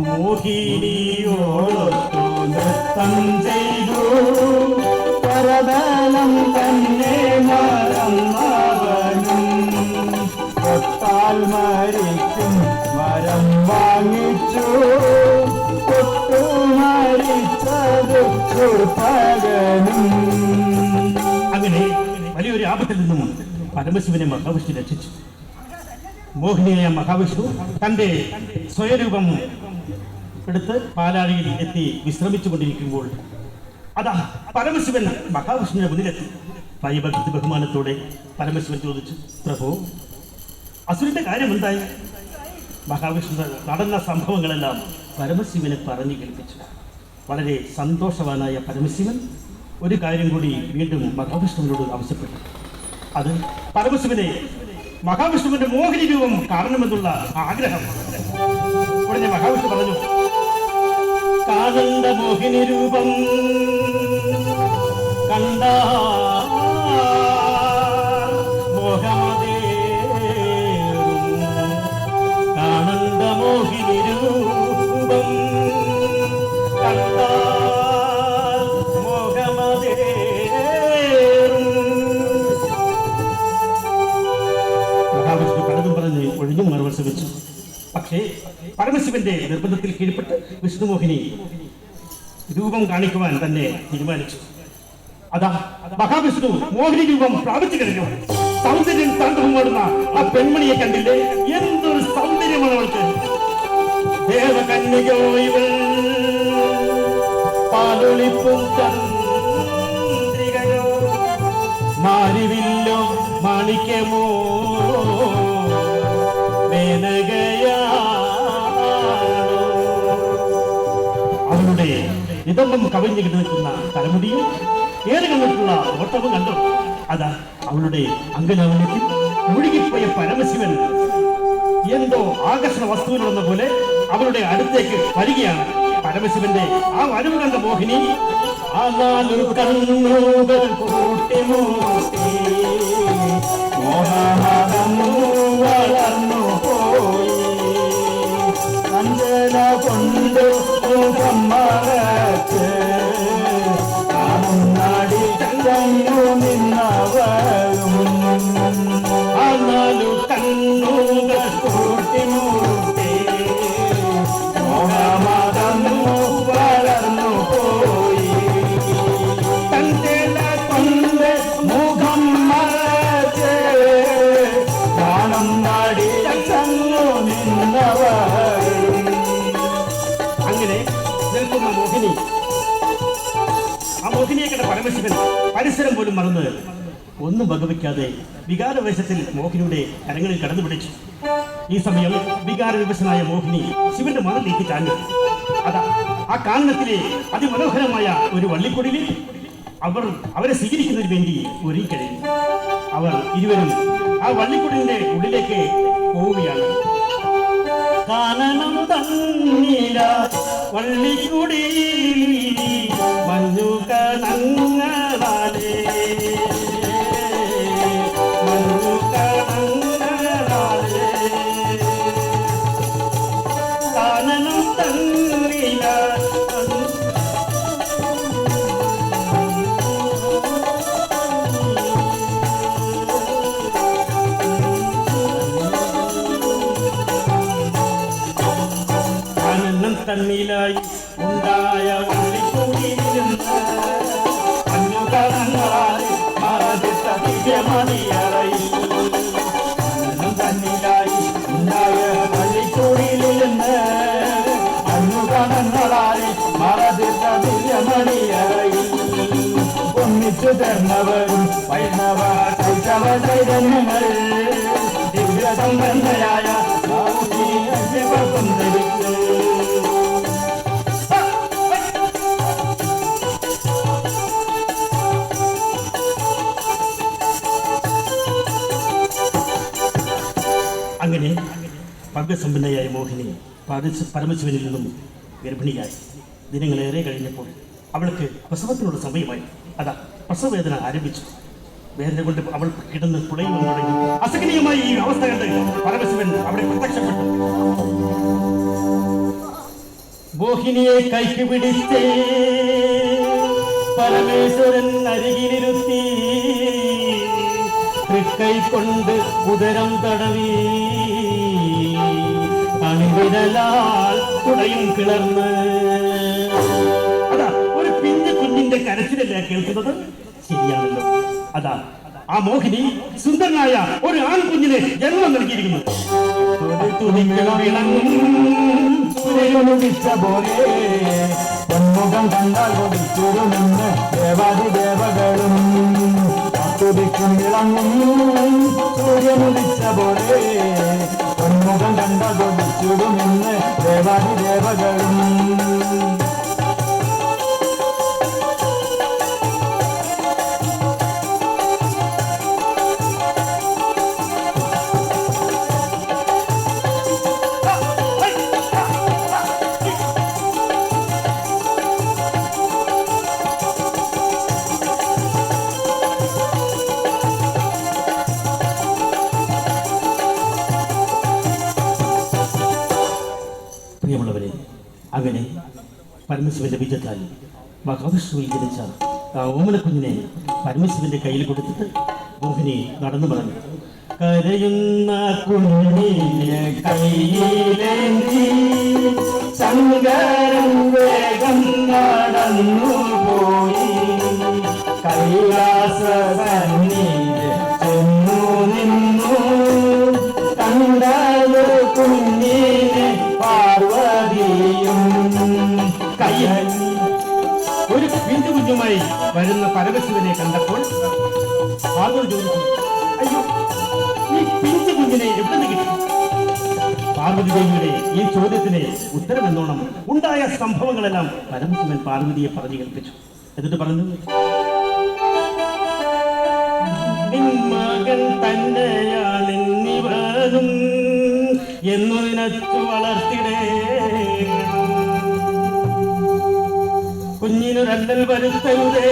മോഹിനിയോടൊത്തു നൃത്തം ചെയ്തു പരബലം തന്നെ മറന്നവനും കൊത്താൽ മരിക്കും മരം വാങ്ങിച്ചു കൊത്തു മരിച്ചത് ശൂർപ്പകനും. അങ്ങനെ വലിയൊരു ആപത്തിൽ നിന്നും പരമശിവനെ മഹാവിഷ്ണു രക്ഷിച്ചു. മോഹിനിയായ മഹാവിഷ്ണു തന്റെ സ്വയരൂപം എടുത്ത് പാലാഴിയിൽ എത്തി വിശ്രമിച്ചു കൊണ്ടിരിക്കുമ്പോൾ അതാ പരമശിവൻ മഹാവിഷ്ണുവിന്റെ മുന്നിലെത്തി. ഭയഭക്തി ബഹുമാനത്തോടെ പരമശിവൻ ചോദിച്ചു, പ്രഭു, അസുരന്റെ കാര്യം എന്തായി? മഹാവിഷ്ണു നടന്ന സംഭവങ്ങളെല്ലാം പരമശിവനെ പറഞ്ഞു കേൾപ്പിച്ചു. വളരെ സന്തോഷവാനായ പരമശിവൻ ഒരു കാര്യം കൂടി വീണ്ടും മഹാവിഷ്ണുവിനോട് ആവശ്യപ്പെട്ടു. അത് പരമശിവനെ മഹാവിഷ്ണുവിന്റെ മോഹിനി രൂപം കാണണമെന്നുള്ള ആഗ്രഹം. ഉടനെ മഹാവിഷ്ണു പറഞ്ഞു, കാണണ്ട മോഹിനി രൂപം കണ്ട മോഹമതേ, കാണണ്ട മോഹിനി രൂപം കണ്ട മോഹമതേ. മഹാവിഷ്ണു പലതും പറഞ്ഞ് ഒഴിഞ്ഞും മറുപടി ശ്രമിച്ചു. പക്ഷേ പരമശിവന്റെ നിർബന്ധത്തിൽ കീഴ്പ്പെട്ട് വിഷ്ണുമോഹിനി രൂപം കാണിക്കുവാൻ തന്നെ തീരുമാനിച്ചു. അതാ മഹാവിഷ്ണു മോഹിനി രൂപം പ്രാപിച്ചു കഴിഞ്ഞു. സൗന്ദര്യം താണ്ഡവമാടുന്ന ആ പെൺമണിയെ കണ്ടില്ലേ? എന്തൊരു സൗന്ദര്യമാണ് അവൾക്ക്! ദേവകന്യകയോ ഇവൾ, പാലൊളിപ്പും ചന്ദ്രികയോ, മാരിവില്ലോ മാണിക്യമോ അവളുടെ നിതംബം കവിഞ്ഞു കിടന്നിട്ടുള്ള തലമുടിയും ഏറെ കണ്ടിട്ടുള്ള ഓട്ടവും കണ്ടു. അതാ അവളുടെ അംഗലാവണ്യത്തിൽ മുഴുകിപ്പോയ പരമശിവൻ എന്തോ ആകർഷണ വസ്തുവിലുള്ള പോലെ അവളുടെ അടുത്തേക്ക് വരികയാണ്. പരമശിവന്റെ ആ വരവ് കണ്ട മോഹിനി ആ നാലു കണ്ണുകൾ കൂട്ടിമൂട്ടി മോഹമകന്നു വളർന്നു പോയി. അഞ്ജന കൊണ്ട് മുഖം മറച്ച് കാണുന്നാടി ചങ്ങു നിന്നവരും ആ നാലു കണ്ണുകൾ കൂട്ടിമൂട്ടി മോഹമകന്നു വളർന്നു പോയി. തന്റെ കൊണ്ട് മുഖം മറച്ച് കാണുന്നാടി ചങ്ങു നിന്നവരും. അങ്ങനെ നിൽക്കുന്ന മോഹിനി, ആ മോഹിനിയെ കണ്ട പരമശിവൻ പരിസരം പോലും മറന്ന് ഒന്നും വകവയ്ക്കാതെ വികാരവേശത്തിൽ മോഹിനിയുടെ കരങ്ങളിൽ കടന്നു പിടിച്ചു. ഈ സമയം വികാരവിവശനായ മോഹിനി ശിവന്റെ മറലിലേക്ക് ചാഞ്ഞു. അതാ ആ കാനനത്തിലെ അതിമനോഹരമായ ഒരു വള്ളിക്കൊടിയിൽ അവരെ സ്വീകരിക്കുന്നതിന് വേണ്ടി ഒരുങ്ങിക്കഴിഞ്ഞു. അവർ ഇരുവരും ആ വള്ളിക്കൊടിലിന്റെ ഉള്ളിലേക്ക് പോവുകയാണ്. കാനനം തന്നില വള്ളിക്കുടി മഞ്ഞു കണങ്ങളാലേ, മഞ്ഞു കണങ്ങളാലേ, കാനനം തന്നില തന്നിലായി ഉണ്ടായ വള്ളിക്കൂടിയിരുന്ന് അഞ്ഞുകളങ്ങളായി മറതിട്ട ദിവ്യമണിയറയിൽ. തന്നിലായി ഉണ്ടായ വള്ളിക്കൂടിയിരുന്ന് അഞ്ഞുകളങ്ങളായി മറതിട്ട ദിവ്യമണിയറയിൽ. ഒന്നിച്ചു ചേർന്നവരും വൈഷ്ണവ ശൈശവ ചൈതന്യങ്ങൾ ദിവ്യസമ്പന്നയായ ധരിച്ചു. അങ്ങനെ ഭവ്യസമ്പന്നയായ മോഹിനി പരമശിവനിൽ നിന്നും ഗർഭിണിയായി. ദിനങ്ങളേറെ കഴിഞ്ഞപ്പോൾ അവൾക്ക് പ്രസവത്തിനുള്ള സമയമായി. അതാ പ്രസവവേദന ആരംഭിച്ചു. വേദന കൊണ്ട് അവൾ കിടന്ന് പുളയുവാൻ തുടങ്ങി. അസഹനീയമായി ഈ അവസ്ഥ കണ്ട് പരമശിവൻ അവിടെ പ്രത്യക്ഷപ്പെട്ടു. മോഹിനിയെ കൈക്ക് പിടിച്ച് പരമേശ്വരൻ അരികിലിരുത്തി തൃക്കൈ കൊണ്ട് ഉദരം തടവി അണിവിരലാൽ തുടയും കിളർന്ന്. അതാ ഒരു പിഞ്ചു കുഞ്ഞിന്റെ കരച്ചിലല്ലേ കേൾക്കുന്നത്? ശരിയാണല്ലോ. അതാ ആ മോഹിനി സുന്ദരനായ ഒരു ആൺകുഞ്ഞിനെ ജന്മം നൽകിയിരിക്കുന്നു. പോലെ പൊന്മുഖം കണ്ടാൽ കൊതിച്ചുരുമെന്ന് ദേവാദിദേവകളും തുടിക്കും വിളങ്ങും സൂര്യനുദിച്ച പോലെ പൊന്മുഖം കണ്ടാൽ കൊതിച്ചുരുമെന്ന് ദേവാദിദേവകളും. പ്രിയമുള്ളവരെ, അങ്ങനെ പരമശിവന്റെ ബീജത്താൽ മഹാവിഷ്ണുവിൽ ജനിച്ച ആ ഓമനക്കുഞ്ഞിനെ പരമശിവന്റെ കയ്യിൽ കൊടുത്തിട്ട് മോഹിനി നടന്നു പറഞ്ഞു. കരയുന്ന കുഞ്ഞിനെ കയ്യിലേന്തി ശങ്കരൻ വേഗം നടന്നു പോയി കൈലാസ സന്നിധി ചെന്നു നിന്നു. കണ്ടത് കുഞ്ഞിനെ പാർവതിയും കയ്യിൽ ഒരു പിഞ്ചു കുഞ്ഞുമായി വരുന്ന പരമശിവനെ കണ്ടപ്പോൾ പാർവതി ചോദിച്ചു, അയ്യോ, ഈ പിഞ്ചു കുഞ്ഞിനെ എവിടെ നിന്ന് കിട്ടി? പാർവതി ദേവിയുടെ ഈ ചോദ്യത്തിന് ഉത്തരമെന്നോണം ഉണ്ടായ സംഭവങ്ങളെല്ലാം പരമശിവൻ പാർവതിയെ പറഞ്ഞു കേൾപ്പിച്ചു. എന്നിട്ട് പറഞ്ഞു, മകൻ തന്നെയാണെന്നിവനും എന്നു നിനച്ചു വളർത്തിടേ. കുഞ്ഞിനൊരല്ലൽ വരുത്തരുതേ,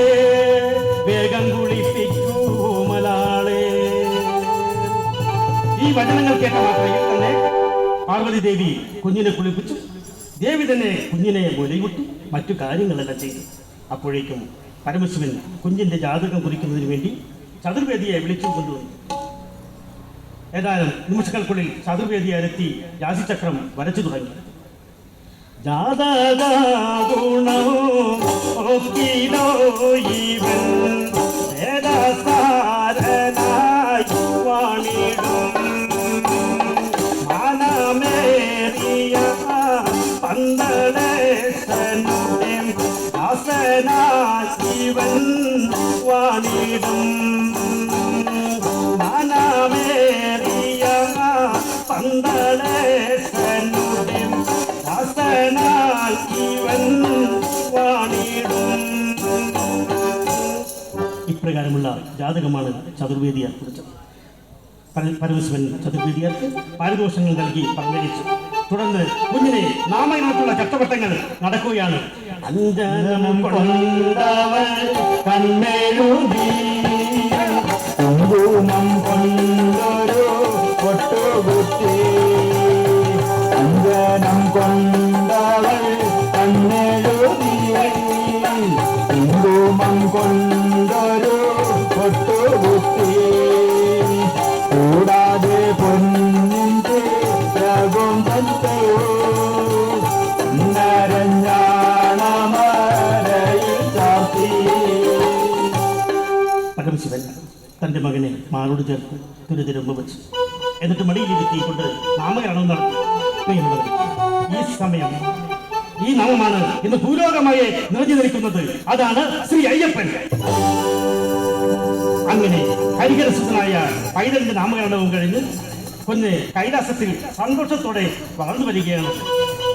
വേഗം കുളിപ്പിക്കൂ മലാളെ. ഈ വചനങ്ങൾ കേട്ട മാത്രയിൽ തന്നെ പാർവതി ദേവി കുഞ്ഞിനെ കുളിപ്പിച്ചു. ദേവി തന്നെ കുഞ്ഞിനെ മുലയൂട്ടി മറ്റു കാര്യങ്ങളെല്ലാം ചെയ്തു. അപ്പോഴേക്കും പരമശിവൻ കുഞ്ഞിന്റെ ജാതകം കുറിക്കുന്നതിന് വേണ്ടി ചതുർവേദിയെ വിളിച്ചു കൊണ്ടുവന്നു. ഏതാനും നിമിഷങ്ങൾക്കുള്ളിൽ ചതുർവേദിയെ അരത്തി രാശിചക്രം വരച്ചു തുടങ്ങി. ഇപ്രകാരമുള്ള ജാതകമാണ് ചതുർവേദിയാർ കുറിച്ചത്. പരമശിവൻ ചതുർവേദിയാർക്ക് പാരിതോഷങ്ങൾ നൽകി പറഞ്ഞയച്ചു. തുടർന്ന് കുഞ്ഞിനെ നാമകരണത്തിലുള്ള ചട്ടവട്ടങ്ങൾ നടക്കുകയാണ്. അഞ്ജനം കൊണ്ടവൾ കണ്ണെഴുതി കുങ്കുമം കൊണ്ടൊരു പൊട്ടുകുത്തി. അഞ്ജനം കൊണ്ടവൾ കണ്ണെഴുതി കുങ്കുമം കൊണ്ടൊരു പൊട്ടുകുത്തി. കൂടാതെ പൊന്നിന്റെ രഘും തത്തയോ പരമശിവൻ തന്റെ മകനെ മാറോട് ചേർത്ത് തുരുതിരമ്പ് വെച്ചു. എന്നിട്ട് മടിയിലിരുത്തിക്കൊണ്ട് നാമകരണം നടത്തി. പ്രിയമുള്ളവരെ, ഈ സമയം ഈ നാമമാണ് ഇന്ന് ഭൂലോകമായി നിറഞ്ഞു നിൽക്കുന്നത്. അതാണ് ശ്രീ അയ്യപ്പൻ. അങ്ങനെ ഹരിഹരസുതനായ പൈതലിന്റെ നാമകരണവും കഴിഞ്ഞ് കുഞ്ഞ് കൈലാസത്തിൽ സന്തോഷത്തോടെ വളർന്നു വരികയാണ്.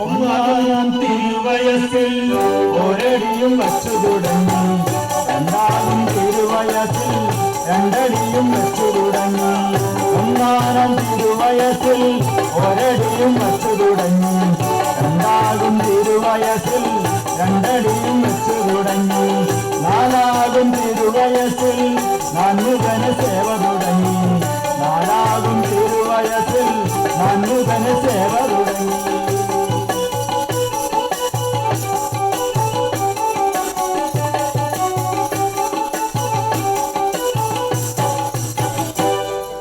ഒന്നാം തിരുവയസ്സിൽ ഒരടിയും വച്ചു തുടങ്ങി. രണ്ടാം തിരുവയസ്സിൽ രണ്ടടിയും വച്ചു തുടങ്ങി. ഒന്നാം തിരുവയസ്സിൽ ഒരടിയും വച്ചു തുടങ്ങി. രണ്ടാം തിരുവയസ്സിൽ രണ്ടടിയും വെച്ചു തുടങ്ങി. നാലാകും തിരുവയസ്സിൽ നാന്നുകന് സേവ തുടങ്ങി. നാലാകും തിരുവയസ്സിൽ നാന്നുകന് സേവ തുടങ്ങി.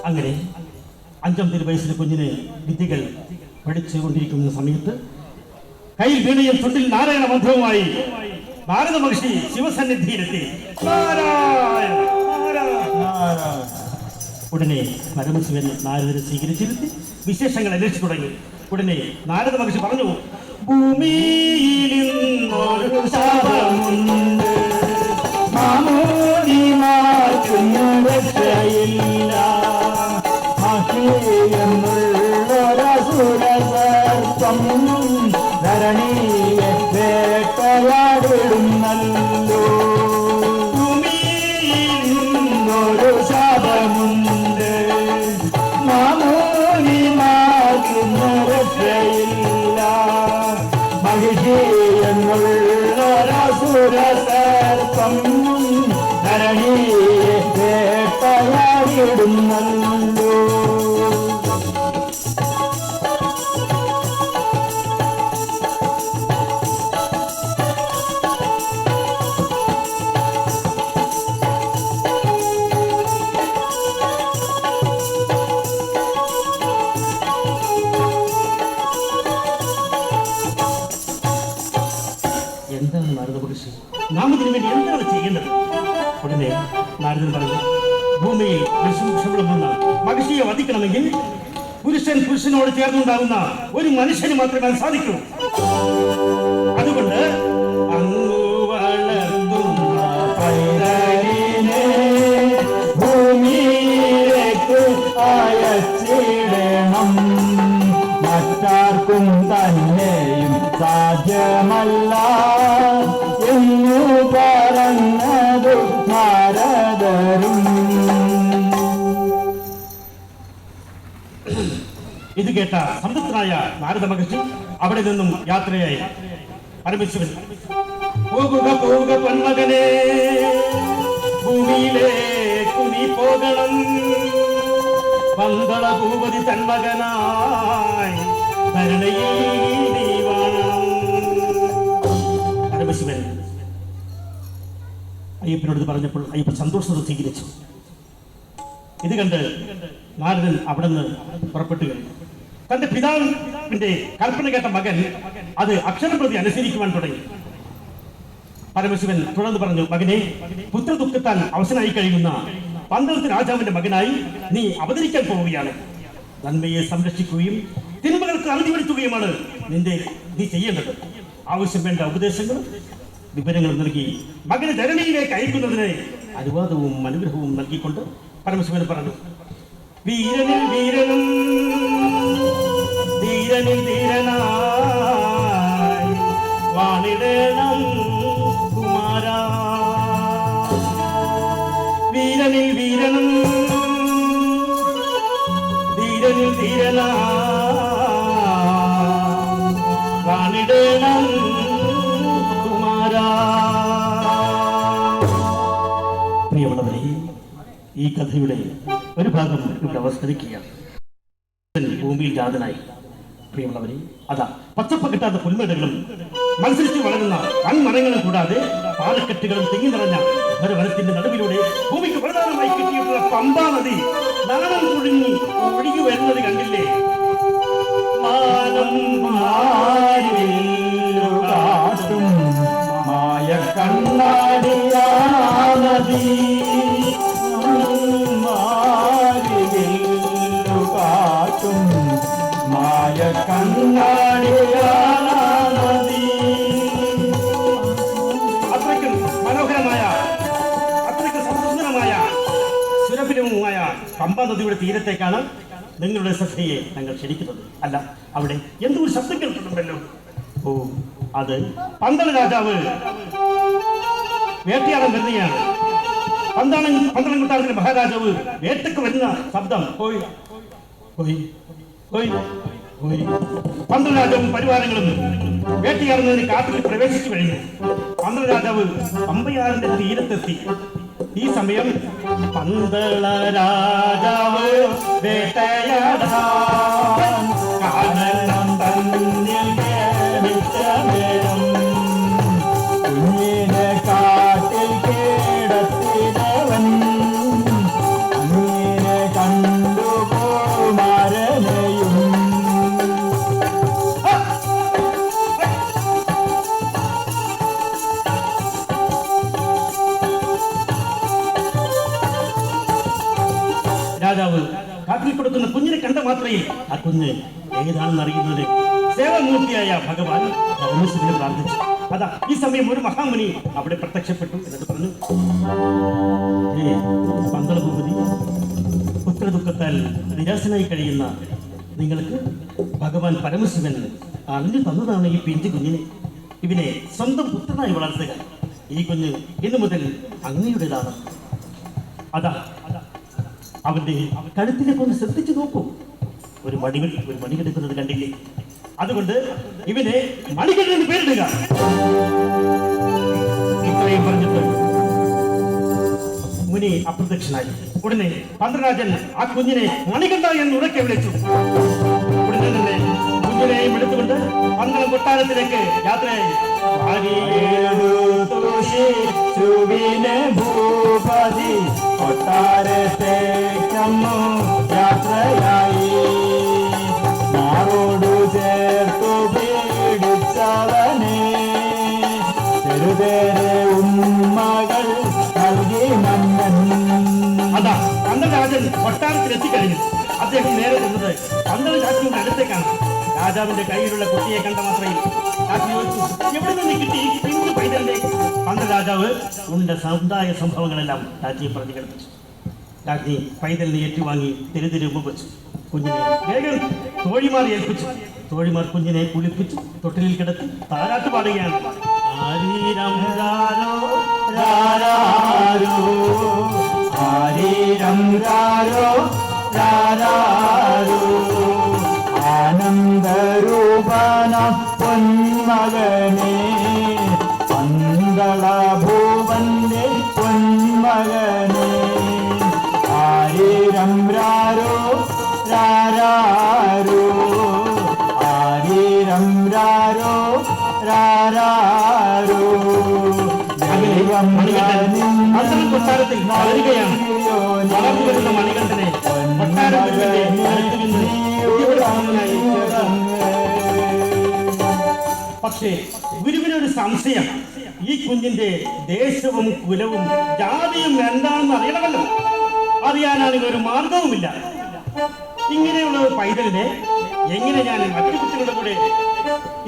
അങ്ങനെ 5-ാം തിരുവയസ്സിലെ കുഞ്ഞിനെ വിദ്യകൾ പഠിച്ചുകൊണ്ടിരിക്കുന്ന സമയത്ത് കയ്യിൽ വീണയും ചുണ്ടിൽ നാരായണ മന്ത്രവുമായി നാരദ മഹർഷി ശിവസന്നിധിയിലെത്തി. നാരായണ നാരായണ. ഉടനെ പരമശിവൻ നാരദനെ സ്വീകരിച്ചിരുത്തി വിശേഷങ്ങൾ അന്വേഷിച്ചു തുടങ്ങി. ഉടനെ നാരദ മഹർഷി പറഞ്ഞു, ഭൂമിയിൽ ഇന്നൊരു ശാപമുണ്ട്, മാമോദിമാർക്കുന്നു രക്ഷയില്ല. മഹിയെന്നുള്ളൊരസുരസർപ്പം ധരണിയെ വേട്ടയാടിടുന്നല്ലോ. ഭൂമിയിലൊരു ശാപമുണ്ട്, മാമോദിമാർക്കുന്നു രക്ഷയില്ല. മഹിഷി എന്നുള്ളൊരസുരസർപ്പം ധരണിയെ വേട്ടയാടിടുന്നല്ലോ. എന്താണ് നാരദ മഹർഷി, നാം ഇതിനു വേണ്ടി എന്താണ് ചെയ്യേണ്ടത്? ഉടനെ നാരദൻ പറഞ്ഞു, ഭൂമിയിൽ വിഷമിളമ്പുന്ന മഹർഷിയെ വധിക്കണമെങ്കിൽ പുരുഷനോട് ചേർന്നുണ്ടാകുന്ന ഒരു മനുഷ്യന് മാത്രമേ സാധിക്കൂ. അതുകൊണ്ട് അങ്ങ് വളർത്തുന്ന പൈതലിനെ ഭൂമിയിലേക്ക് അയച്ചിടണം. മറ്റാർക്കും തന്നെയും സാധ്യമല്ല എന്നു പറഞ്ഞതു നാരദരും. ഇത് കേട്ട സംതൃപ്തനായ നാരദ മഹർഷി അവിടെ നിന്നും യാത്രയായി. പരമശിവൻ, പോകുക പോവുക പൊന്മകനെ, ഭൂമിയിലേക്കു നീ പോകണം, പന്തള ഭൂപതി തന്മകനായി ഭരണയിൽ നീ വാഴണം. പരമശിവൻ അയ്യപ്പനോട് ഇത് പറഞ്ഞപ്പോൾ അയ്യപ്പൻ സന്തോഷത്തോടെ സ്വീകരിച്ചു. ഇത് കണ്ട് നാരദൻ അവിടെ നിന്ന് പുറപ്പെട്ടു കഴിഞ്ഞു. തന്റെ പിതാവിന്റെ കൽപ്പന കേട്ട മകൻ അത് അക്ഷരപ്രതി അനുസരിക്കുവാൻ തുടങ്ങി. പരമശിവൻ തുടർന്ന് പറഞ്ഞു, മകനെ, പുത്രദുഃഖത്താൽ അവശനായി കഴിയുന്ന പന്തളത്ത് രാജാവിന്റെ മകനായി നീ അവതരിക്കാൻ പോവുകയാണ്. നന്മയെ സംരക്ഷിക്കുകയും തിന്മകൾക്ക് അറുതി വരുത്തുകയുമാണ് നീ ചെയ്യേണ്ടത്. ആവശ്യം വേണ്ട ഉപദേശങ്ങളും വിവരങ്ങളും നൽകി മകനെ ധരണിയിലേക്ക് അയക്കുന്നതിന് അനുവാദവും അനുഗ്രഹവും നൽകിക്കൊണ്ട് പരമശിവൻ പറഞ്ഞു, വീരനിൽ വീരനും ധീരനിൽ ധീരനായി വാണിടേണം കുമാരാ. വീരനിൽ വീരനും ധീരനിൽ ധീരനായി വാണിടേണം കുമാരാ. പ്രിയമുള്ളവരെ, ഈ കഥയുടെ ഒരു ഭാഗം ഇവിടെ അവസാനിക്കുകയാണ്. ഭൂമിയിൽ ജാതനായി. പ്രിയമുള്ളവരെ, അതാ പച്ചപ്പ് കിട്ടാത്ത പുൽമേടുകളും മത്സരിച്ച് വളരുന്ന വൻമരങ്ങളും കൂടാതെ പാലക്കെട്ടുകളും തിങ്ങി നിറഞ്ഞ ഒരു വനത്തിന്റെ നടുവിലൂടെ ഭൂമിക്ക് പ്രധാനമായി കിട്ടിയിട്ടുള്ള പമ്പാ നദി നാണം കുടുങ്ങി ഒഴുകി വരുന്നത് കണ്ടില്ലേ? മാനം കാട്ടും മായ കണ്ണാടിയാ നദി, കാട്ടും മായ കണ്ണാടിയാ നദി. അത്രയ്ക്കും മനോഹരമായ, അത്രയ്ക്കും സുന്ദരമായ, സുരഭിലവുമായ പമ്പാ നദിയുടെ തീരത്തേക്കാണ് നിങ്ങളുടെ ശ്രദ്ധയെ ഞങ്ങൾ ക്ഷണിക്കുന്നത്. അല്ല, അവിടെ എന്തോ ഒരു ശബ്ദം കേൾക്കുന്നുണ്ടല്ലോ. ഓ, അത് പന്തള രാജാവ് വേട്ടയാടാൻ വരുന്നതാണ്. പന്തളം കൊട്ടാരത്തിലെ മഹാരാജാവ് വേട്ടയ്ക്ക് വരുന്ന ശബ്ദം. ഹോയ് ഹോയ് ഹോയ് പന്തളരാജാവും പരിവാരങ്ങളും വേട്ടയാടുന്നതിന് കാട്ടിൽ പ്രവേശിച്ചു കഴിഞ്ഞു. പന്തളരാജാവ് പമ്പയാറിന്റെ തീരത്തെത്തി. ഈ സമയം പന്തളരാജാവ് വേട്ടയാടാൻ കാനനം തന്നിൽ കേറിച്ച നേരം കുഞ്ഞിനെ കാട്ടിൽ കിടത്തിയവൻ അങ്ങനെ കണ്ടു കുമാരനെയും രാജാവ് കാട്ടിൽ കൊടുക്കുന്ന കുഞ്ഞിനെ കണ്ട മാത്രയിൽ ആ കുഞ്ഞ് ഏതാണെന്ന് അറിയുന്നതിന് സേവാമൂർത്തിയായ ഭഗവാൻ പരമശിവനെ പ്രാർത്ഥിച്ചു. അതാ ഈ സമയം ഒരു മഹാമുനി അവിടെ പ്രത്യക്ഷപ്പെട്ടു. എന്നിട്ട് പറഞ്ഞു, പന്തള ഭൂപതി, പുത്രദുഃഖത്താൽ നിരാശനായി കഴിയുന്ന നിങ്ങൾക്ക് ഭഗവാൻ പരമശിവൻ അറിഞ്ഞു തന്നതാണ് ഈ പിഞ്ചു കുഞ്ഞിനെ. ഇവനെ സ്വന്തം പുത്രനായി വളർത്തുക. ഈ കുഞ്ഞ് ഇന്നു മുതൽ അങ്ങയുടേതാണ്. അതാ അവന്റെ കഴുത്തിലേക്ക് ഒന്ന് ശ്രദ്ധിച്ചു നോക്കൂ. ഒരു മണികെടുക്കുന്നത് കണ്ടില്ലേ? അതുകൊണ്ട് ഇവനെ മണികണ്ഠൻ എന്ന് പേരിടുക. ഇത്രയും പറഞ്ഞിട്ട് മുനി അപ്രത്യക്ഷനായി. ഉടനെ പന്തളരാജൻ ആ കുഞ്ഞിനെ മണികണ്ഠ എന്ന് ഉറക്കെ വിളിച്ചു. ഉടനെ തന്നെ കുഞ്ഞിനെയും എടുത്തുകൊണ്ട് പന്തളം കൊട്ടാരത്തിലേക്ക് യാത്രയായി. ഭൂപതി കൊട്ടാരത്തേക്കമ്മു യാത്രയായി. മാറോടു ചേർത്തു പീഡിച്ചവനെ ചെറുതേരെ ഉമ്മകൾ നൽകി മന്നൻ. അതാ പന്തളരാജൻ കൊട്ടാരത്തിലെത്തിക്കഴിഞ്ഞു. അദ്ദേഹം നേരെ ചെന്നത് പന്തള രാജ്ഞിയുടെ അടുത്തേക്കാണ്. രാജാവിന്റെ കയ്യിലുള്ള കുട്ടിയെ കണ്ട മാത്രയിൽ രാജ്ഞി ചോദിച്ചു, എവിടെ നിന്ന് കിട്ടി ഈ പിഞ്ചു പൈതലിനെ? പന്തള രാജാവ് ഉണ്ട സമുദായ സംഭവങ്ങളെല്ലാം രാജ്ഞിയെ പറഞ്ഞു കേൾപ്പിച്ചു. രാജ്ഞി പൈതലിനെ ഏറ്റുവാങ്ങി തെരുതിരി വെച്ചു. കുഞ്ഞിനെ വേഗം തോഴിമാർ ഏൽപ്പിച്ചു. തോഴിമാർ കുഞ്ഞിനെ കുളിപ്പിച്ചു തൊട്ടിലിൽ കിടത്തി താരാട്ട് പാടുകയാണ്. ആരീരം രാരോ രാരാരോ ആരീരം രാരോ രാരാരോ ആനന്ദരൂപന പൊന്മകനെ പന്തള ഭൂവന്റെ പൊന്മകനെ ആരീരം രാരോ രാരാരോ ആരീരം രാരോ രാരാരോ ദൈവം കൊട്ടാരത്തിൽ വളരുകയാണ്. വളർന്നു വരുന്ന മണികണ്ഠനെ പക്ഷേ ഗുരുവിനൊരു സംശയം. ഈ കുഞ്ഞിന്റെ ദേശവും കുലവും ജാതിയും എന്താണെന്ന് അറിയണമല്ലോ. അറിയാനാണെങ്കിൽ ഒരു മാർഗവുമില്ല. ഇങ്ങനെയുള്ള ഒരു പൈതലിനെ എങ്ങനെ ഞാൻ മറ്റു കുട്ടികളുടെ കൂടെ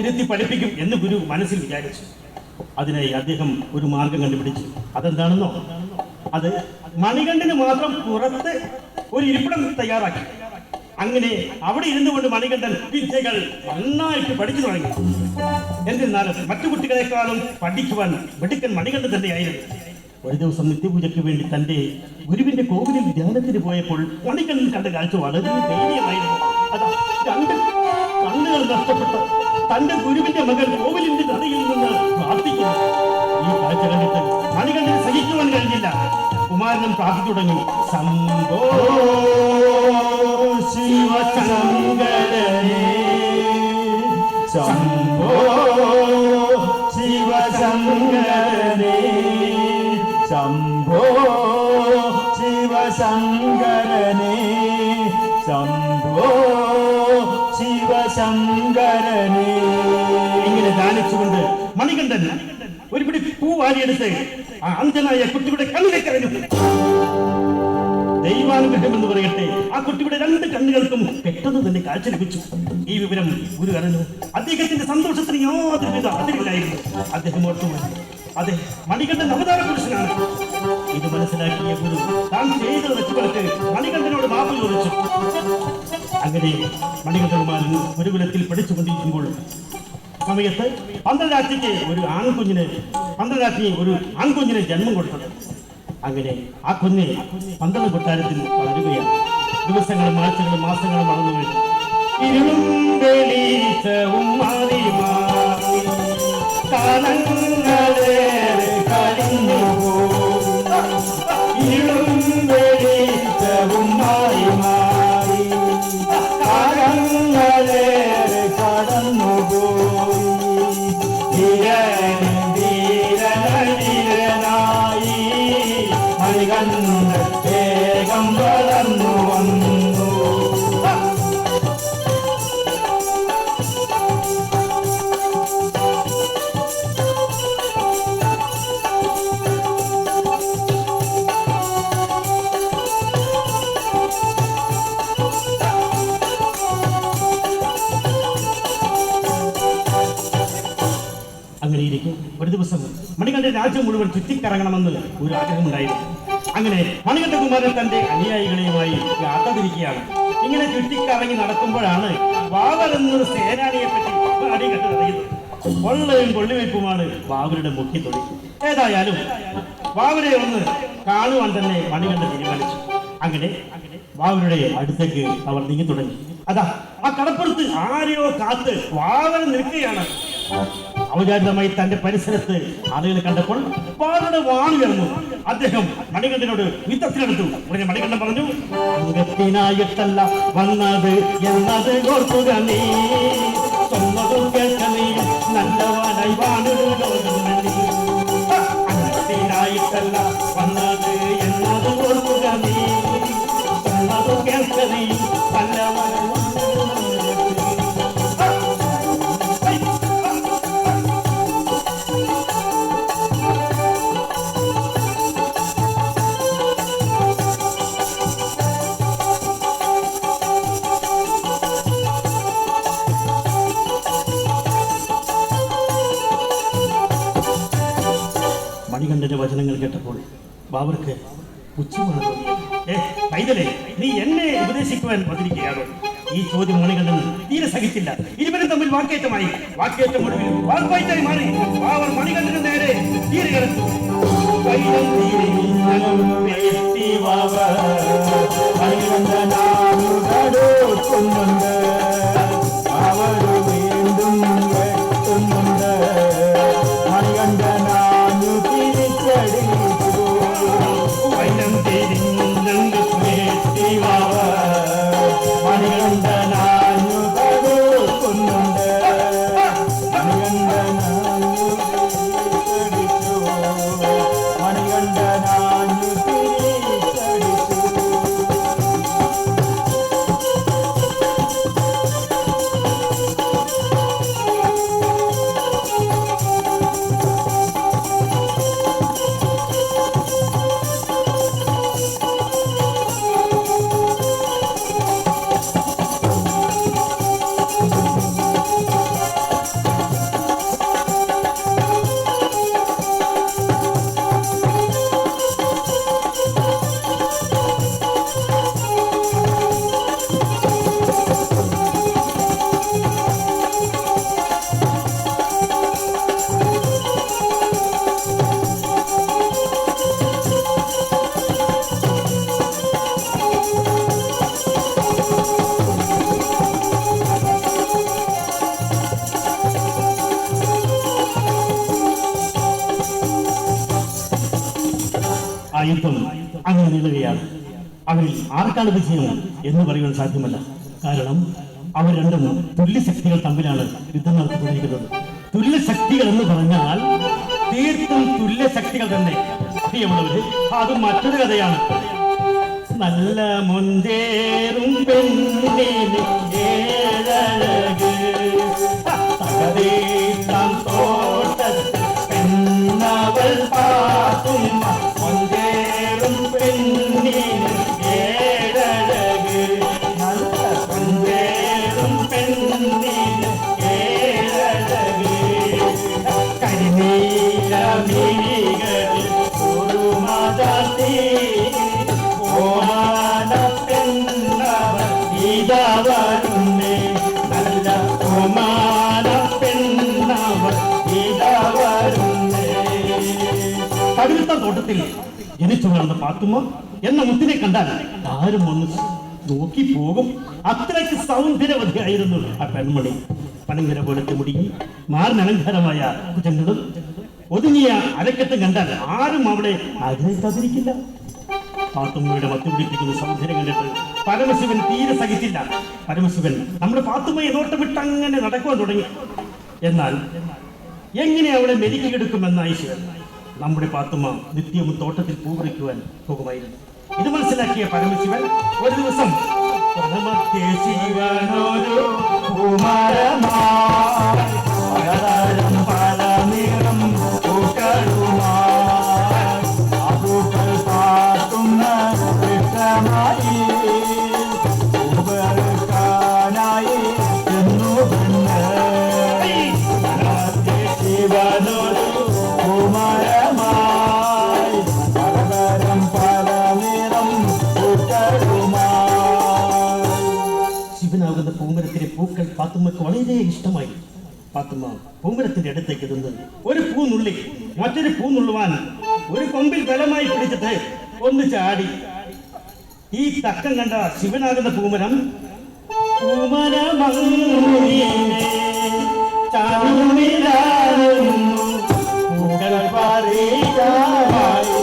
ഇരുത്തി പഠിപ്പിക്കും എന്ന് ഗുരു മനസ്സിൽ വിചാരിച്ചു. അതിനായി അദ്ദേഹം ഒരു മാർഗം കണ്ടുപിടിച്ചു. അതെന്താണെന്നോ, അത് മണികണ്ഠന് മാത്രം പുറത്ത് ഒരു ഇരിപ്പിടം തയ്യാറാക്കി. അങ്ങനെ അവിടെ ഇരുന്നു കൊണ്ട് മണികണ്ഠൻ വിദ്യകൾ നന്നായിട്ട് പഠിച്ചു തുടങ്ങി. എന്നിരുന്നാലും മറ്റു കുട്ടികളെക്കാളും പഠിക്കുവാൻ മിടുക്കൻ മണികണ്ഠൻ തന്നെയായിരുന്നു. ഒരു ദിവസം നിത്യപൂജയ്ക്ക് വേണ്ടി തന്റെ ഗുരുവിന്റെ കോവിലിൽ ധ്യാനത്തിന് പോയപ്പോൾ മണികണ്ഠൻ കണ്ട കാഴ്ച വളരെ ദയനീയമായിരുന്നു. അതാ രണ്ട് കണ്ണുകൾ നഷ്ടപ്പെട്ട തന്റെ ഗുരുവിന്റെ മകൻ കോവിലിന്റെ നദിയിൽ നിന്ന് പ്രാർത്ഥിക്കുന്നു. ഈ കാഴ്ച കണ്ടിട്ട് മണികണ്ഠന് സഹിക്കുവാൻ കഴിഞ്ഞില്ല. കുമാരനും പ്രാർത്ഥിച്ചു തുടങ്ങി. ശംഭോ ശിവശങ്കരനേ ശംഭോ ശിവശങ്കരനേ ശംഭോ ശിവശങ്കരനേ ശംഭോ ശിവശങ്കരനേ. ഇങ്ങനെ ധ്യാനിച്ചുകൊണ്ട് മണികണ്ഠൻ ഒരു പിടി പൂ വാരിയെടുത്ത് ആ അന്ധനായ കുട്ടിയുടെ കണ്ണിലേക്ക് എറിഞ്ഞു. ദൈവാനുഗ്രഹം എന്ന് പറയട്ടെ, ആ കുട്ടിയുടെ രണ്ട് കണ്ണുകൾക്കും പെട്ടെന്ന് തന്നെ കാഴ്ച ലഭിച്ചു. ഈ വിവരം ഗുരു അറിഞ്ഞു. അദ്ദേഹത്തിന്റെ സന്തോഷത്തിന് യാതൊരുവിധ അതിരില്ലായിരുന്നു. അദ്ദേഹം ഓർത്തുപോയി, അതെ, മണികണ്ഠൻ അവതാര പുരുഷനാണ്. ഇത് മനസ്സിലാക്കിയ ഗുരു താൻ ചെയ്ത തെറ്റുകൾക്ക് മണികണ്ഠനോട് മാപ്പ് ചോദിച്ചു. അങ്ങനെ മണികണ്ഠകുമാരൻ ഗുരുകുലത്തിൽ പഠിച്ചുകൊണ്ടിരിക്കുമ്പോൾ സമയത്ത് പന്തളരാജ്ഞിക്ക് ഒരു ആൺകുഞ്ഞിനെ ജന്മം കൊടുത്തത്. അങ്ങനെ ആ കുഞ്ഞ് പന്തളം കൊട്ടാരത്തിൽ വളരുകയാണ്. ദിവസങ്ങളും ആഴ്ചകളും മാസങ്ങളും വളർന്നു കഴിഞ്ഞു. ഇരുളും വെളിച്ചവും മാറി മാറി കാലങ്ങളേറെ കഴിഞ്ഞു ഇരുളും വെളിച്ചവും മാറി മാറി കാലങ്ങളേറെ കടന്നുപോയി ധീരനായി മണികണ്ഠ വേഗം വളർന്നു വന്നു. അങ്ങനെയിരിക്കും ഒരു ദിവസം മണികണ്ഠൻ രാജ്യം മുഴുവൻ ചുറ്റിക്കറങ്ങണമെന്ന് ഒരു ആഗ്രഹമുണ്ടായിരുന്നു. അങ്ങനെ മണികണ്ഠകുമാരൻ തന്റെ അനുയായികളെയുമായി യാത്ര തിരിക്കുകയാണ്. ഇങ്ങനെ ചുറ്റിക്കറങ്ങി നടക്കുമ്പോഴാണ് വാവർ എന്നൊരു സേനാനിയെ പറ്റി മണികണ്ഠൻ അറിയുന്നത്. കൊള്ളയും കൊള്ളിവയ്പുമാണ് വാവരുടെ മുഖ്യത്തൊഴി. ഏതായാലും വാവരെ ഒന്ന് കാണുവാൻ തന്നെ മണികണ്ഠൻ തീരുമാനിച്ചു. അങ്ങനെ വാവരുടെ അടുത്തേക്ക് അവർ നീങ്ങി തുടങ്ങി. അതാ ആ കടപ്പുറത്ത് ആരെയോ കാത്ത് വാവർ നിൽക്കുകയാണ്. ഔചാരിതമായി തന്റെ പരിസരത്ത് ആളുകളെ കണ്ടപ്പോൾ വാവരുടെ വാണുയർന്നു. അദ്ദേഹം മണികണ്ഠനോട് യുദ്ധത്തിനെടുത്തു. ഉടനെ മണികണ്ഠൻ പറഞ്ഞു, അംഗത്തിനായിട്ടല്ല വന്നത് എന്നത് ഓർക്കുക നീ, സ്വന്തതും കേൾക്ക നീ, നല്ലവനായി വാണൊരു ലോകം നീ. അംഗത്തിനായിട്ടല്ല വന്നത് എന്നത് ഓർക്കുക നീ, സ്വന്തതും കേൾക്ക നീ, നല്ലവനായി മണികണ്ഠന്റെ വചനങ്ങൾ കേട്ടപ്പോൾ ബാബർക്ക് പുച്ഛമാണ് തോന്നിയത്. പൈതലേ, നീ എന്നെ ഉപദേശിക്കുവാൻ വന്നിരിക്കുകയാണോ? ഈ ചോദ്യം മണികണ്ഠൻ തീരെ സഹിച്ചില്ല. ഇരുവരും തമ്മിൽ വാക്കേറ്റമായി. വാക്കേറ്റം ഒടുവിൽ വാൾപ്പയറ്റായി മാറി. ബാബർ മണികണ്ഠന് നേരെ തീരെ കിടച്ചു. ആ യുദ്ധം അങ്ങനെ നീളുകയാണ്. അവരിൽ ആർക്കാണ് വിജയം എന്ന് പറയുവാൻ സാധ്യമല്ല. കാരണം അവർ രണ്ടും തുല്യശക്തികൾ തമ്മിലാണ് യുദ്ധം നടത്തിക്കൊണ്ടിരിക്കുന്നത്. തുല്യശക്തികൾ എന്ന് പറഞ്ഞാൽ തീർത്തും തുല്യശക്തികൾ തന്നെ. പ്രിയമുള്ളവര്, അത് മറ്റൊരു കഥയാണ്. നല്ല മൊഞ്ചേറും പെണ്ണിന് ഏഴഴക്, തകതീർത്താം തോട്ടത്തിൽ പെണ്ണവൾ പാത്തും. മൊഞ്ചേറും പെണ്ണിന് ഏഴഴക്, നല്ല മൊഞ്ചേറും പെണ്ണിന് ഏഴഴക്. കരിനീല മിഴികളിൽ ഒരു മദാത്തി ഓമാന പെണ്ണവൾ ഇതാ വരുന്നേ. നല്ല ഓമാന പെണ്ണവൾ ഇതാ വരുന്നേ. കവിളുത്ത തോട്ടത്തിൽ ജനിച്ചു വളർന്ന പാത്തുമ്മ എന്ന മുത്തിനെ കണ്ടാൽ ആരും ഒന്ന് നോക്കി പോകും. അത്രയ്ക്ക് സൗന്ദര്യവതിയായിരുന്നു ആ പെൺമണി. പനങ്കര പോലത്തെ മുടിയും മാറിനലങ്കാരമായ കുറ്റങ്ങളും ഒതുങ്ങിയ അരക്കെട്ടും കണ്ടാൽ ആരും അവിടെ ആഗ്രഹിക്കാതിരിക്കില്ല. പാത്തുമ്മയുടെ മത്തുപിടിപ്പിക്കുന്ന സൗന്ദര്യം കണ്ടിട്ട് പരമശിവൻ തീരെ സഹിച്ചില്ല. പരമശിവൻ നമ്മുടെ പാത്തുമ്മയെ നോട്ടമിട്ട് അങ്ങനെ നടക്കുവാൻ തുടങ്ങി. എന്നാൽ എങ്ങനെ അവളെ മെരുക്കിയെടുക്കുമെന്നായി ശിവൻ. നമ്മുടെ പാത്തുമ്മ നിത്യവും തോട്ടത്തിൽ പൂ പറിക്കുവാൻ പോകുമായിരുന്നു. ഇത് മനസ്സിലാക്കിയ പരമശിവൻ ഒരു ദിവസം ശിവനൊരു കുമാരമായി പലതരം പല നിറം പൂക്കളുമായി ആ പൂക്കൾ പാത്തുന്ന വൃക്ഷമായി പൂവറുക്കാനായി ചെന്നു പെണ്ണ്. ശിവനൊരു കുമാരമായി പലതരം പല നിറം പൂക്കളുമായി. ശിവനാകുന്ന പൂമരത്തിലെ പൂക്കൾ പാത്തുമ്മക്ക് വളരെ ഇഷ്ടമായി. പാത്തുമ്മ പൂമരത്തിന്റെ അടുത്തേക്ക് നിന്ന് ഒരു പൂ നുള്ളി മറ്റൊരു പൂ നുള്ളുവാൻ ഒരു കൊമ്പിൽ ബലമായി പിടിച്ചിട്ട് ഒന്ന് ചാടി. ഈ തക്കം കണ്ട ശിവനാകുന്ന പൂമരം പൂക്കൾ പറിക്കാനായി പൂക്കൾ പറിക്കാനായി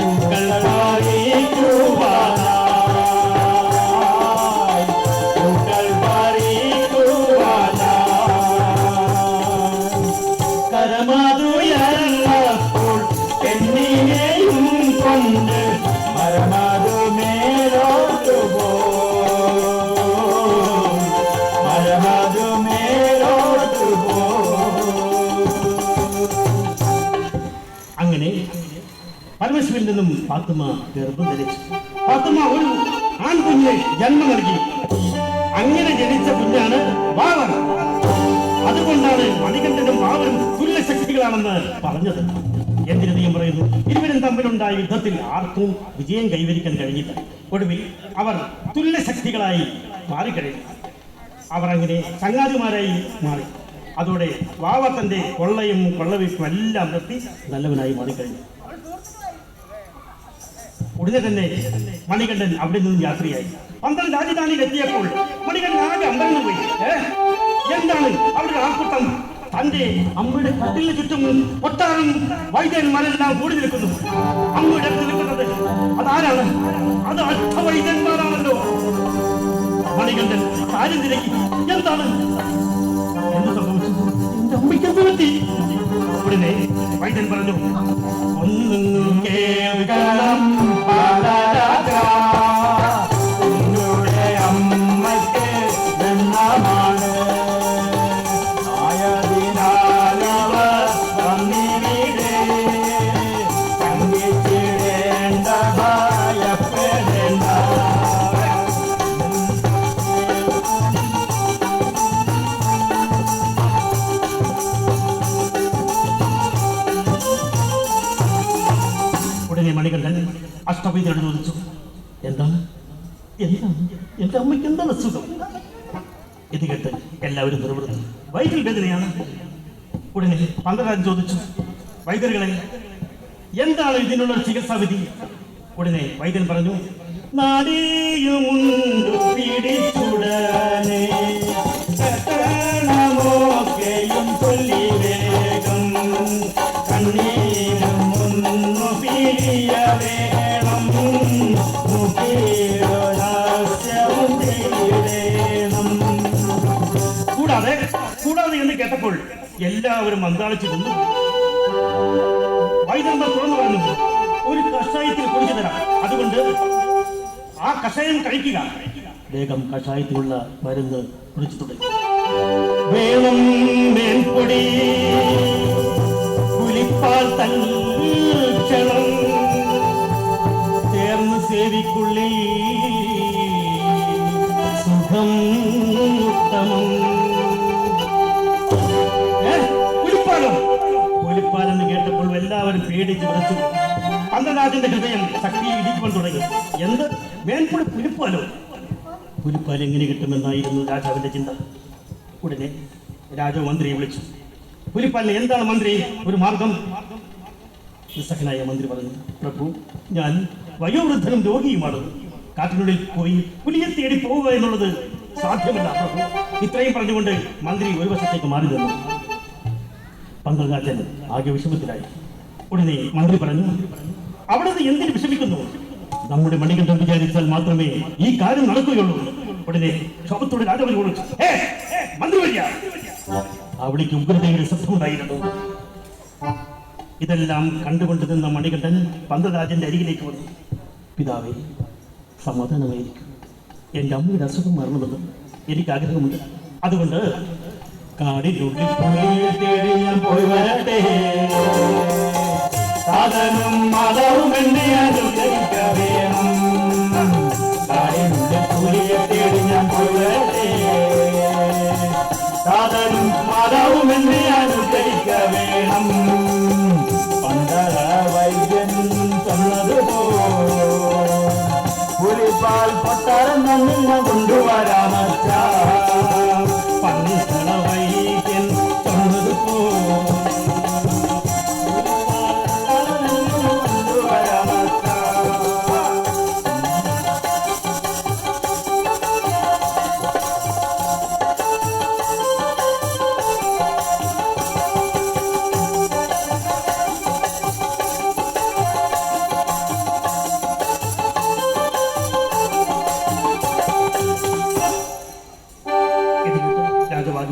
പൂക്കൾ പറിക്കുവാനായി പൂക്കൾ പറിക്കുവാനായി കരമാതുയർന്നപ്പോൾ പെണ്ണിനെയും കൊണ്ട് മരമാതു മേലോട്ടു പോയി മരമാതു മേലോട്ടു പോയി. അങ്ങനെ പരമശിവനിൽ നിന്നും പാത്തുമ്മ ഗർഭം ധരിച്ചു. പാത്തുമ്മ ഒരു ആൺകുഞ്ഞിനെ ജന്മം നൽകി. അങ്ങനെ ജനിച്ച കുഞ്ഞാണ് വാവർ. അതുകൊണ്ടാണ് മണികണ്ഠനും വാവരും തുല്യശക്തികളാണെന്ന് പറഞ്ഞത്. എന്തിനധികം പറയുന്നു, ഇരുവരും തമ്മിലുണ്ടായ യുദ്ധത്തിൽ ആർക്കും വിജയം കൈവരിക്കാൻ കഴിഞ്ഞില്ല. ഒടുവിൽ അവർ തുല്യശക്തികളായി മാറിക്കഴിഞ്ഞു. അവർ അങ്ങനെ ചങ്ങാതിമാരായി മാറി. അതോടെ വാവ തന്റെ കൊള്ളയും കൊള്ളവയ്പും എല്ലാം നിർത്തി നല്ലവനായി മാറിക്കഴിഞ്ഞു. ഉടനെ തന്നെ മണികണ്ഠൻ അവിടെ നിന്നും യാത്രയായി. പന്ത്രണ്ട് രാജധാനിയിൽ എത്തിയപ്പോൾ മണികണ്ഠൻ ആകെ അമ്പരന്നു പോയി. എന്താണ് അവിടെ ആൾക്കൂട്ടം? തന്റെ അമ്മയുടെ കട്ടിലിന് ചുറ്റും ഒട്ടാറും വൈദ്യന്മാരെല്ലാം കൂടി നിൽക്കുന്നു. അമ്മയുടെ അടുത്ത് നിൽക്കുന്നത് അതാരാണ്? അത് അഷ്ടവൈദ്യന്മാരാണല്ലോ. മണികണ്ഠൻ കാര്യം തിരക്കി. എന്താണ്? എന്ത് സംഭവിച്ചു? എന്റെ അമ്മയ്ക്ക് എന്ത് പറ്റി? ഉടനെ വൈദ്യൻ പറഞ്ഞു, ഒന്നും കേൾക്കണം പാലരാജ, നിങ്ങളുടെ അമ്മയ്ക്ക് ജന്മമാണ്. ആയതിനാലവർ വന്നിവിടെ കണ്ടിച്ചിടേണ്ട ഭയപ്പെടേണ്ട. ഉടനെ മണികണ്ഠൻ അഷ്ടവൈദ്യരോട് ചോദിച്ചു, എന്താണ് എന്താണ് എന്റെ അമ്മയ്ക്ക് എന്താണ് അസുഖം? ഇത് കേട്ട് എല്ലാവരും നിർവൃത്തി. വയറ്റിൽ വേദനയാണ്. ഉടനെ പന്തരാജൻ ചോദിച്ചു, വൈദ്യരുകളെ എന്താണ് ഇതിനുള്ള ചികിത്സാ വിധി? ഉടനെ വൈദ്യൻ പറഞ്ഞു, നാടിയുമുണ്ട് പിടിച്ചുടനെ കണമൊക്കെയും ചൊല്ലി വേഗം കണ്ണീരും ഒന്നു പിരിയ വേണം മുഖീരഹസ്യവും തേടേണം. കൂടാതെ എന്ന് കേട്ടപ്പോൾ എല്ലാവരും അന്താളിച്ചു നിന്നു. വൈദ്യന്മാർ തുറന്നു പറഞ്ഞു, ഒരു കഷായത്തിൽ കുടിച്ചു തരാം. അതുകൊണ്ട് ആ കഷായം കഴിക്കുക. വേഗം കഷായത്തിലുള്ള മരുന്ന് കുടിച്ചു തുടങ്ങി. വേണം മേൽപ്പൊടി പുലിപ്പാൽ തൽക്ഷണം ചേർന്ന് സേവിക്കുള്ളിൽ സുഖം ഉത്തമം. പുലിപ്പാലം എന്ന് കേട്ടപ്പോൾ എല്ലാവരും പേടിച്ച് വിറച്ചു. പന്തരാജന്റെ ഹൃദയം ശക്തിയിൽ ഇടിക്കുവാൻ തുടങ്ങി. എന്ത് മേൽപ്പൊടി പുലിപ്പാലോ? പുലിപ്പാൽ എങ്ങനെ കിട്ടുമെന്നായിരുന്നു രാജാവിന്റെ ചിന്ത. ഉടനെ രാജാവ് മന്ത്രിയെ വിളിച്ചു. പുലിപ്പാലിന് എന്താണ് മന്ത്രി ഒരു മാർഗം? നിസ്സഹനായ മന്ത്രി പറഞ്ഞു, പ്രഭു, ഞാൻ വയോവൃദ്ധനും രോഗിയുമാണ്. കാട്ടിനുള്ളിൽ പോയി പുലിയെ തേടി പോവുക എന്നുള്ളത് സാധ്യമല്ല പ്രഭു. ഇത്രയും പറഞ്ഞുകൊണ്ട് മന്ത്രി ഒരു വശത്തേക്ക് മാറി നിന്നു. പന്തളരാജൻ ആകെ വിഷമത്തിലായി. ഉടനെ മന്ത്രി പറഞ്ഞു, അവിടെ എന്തിന് വിഷമിക്കുന്നു? നമ്മുടെ മണികണ്ഠൻ വിചാരിച്ചാൽ മാത്രമേ ഈ കാര്യം നടക്കുകയുള്ളൂ. ഉടനെ ക്ഷോഭത്തോടെ രാജാവിന് വിളിച്ചു, മന്ത്രി വരിക. അവിടേക്ക് ഉഗ്രതയുടെ ശബ്ദമുണ്ടായിരുന്നു. ഇതെല്ലാം കണ്ടുകൊണ്ട് നിന്ന മണികണ്ഠൻ പന്തളരാജന്റെ അരികിലേക്ക് വന്നു. പിതാവേ, സമാധാനമായിരിക്കും. എൻ്റെ അമ്മയുടെ അസുഖം മാറണമെന്ന് എനിക്ക് ആഗ്രഹമുണ്ട്. അതുകൊണ്ട് കാടിനുള്ളിൽ പുലിയെ തേടി ഞാൻ പോയി വരട്ടെ. സാധനം മതവും എന്നെ അനുഗ്രഹിക്ക വേണം. കാടിനുള്ളിൽ പുലിയെ തേടി ഞാൻ പോയി വരട്ടെ. സാധനം മതവും എന്നെ അനുഗ്രഹിക്ക വേണം. പന്തള വൈദ്യൻ തന്നതുപോ പുലിപ്പാൽ പൊട്ടാരം നിന്നെ കൊണ്ടുവരാമച്ച. പന്തള വൈദ്യൻ തന്നതുപോ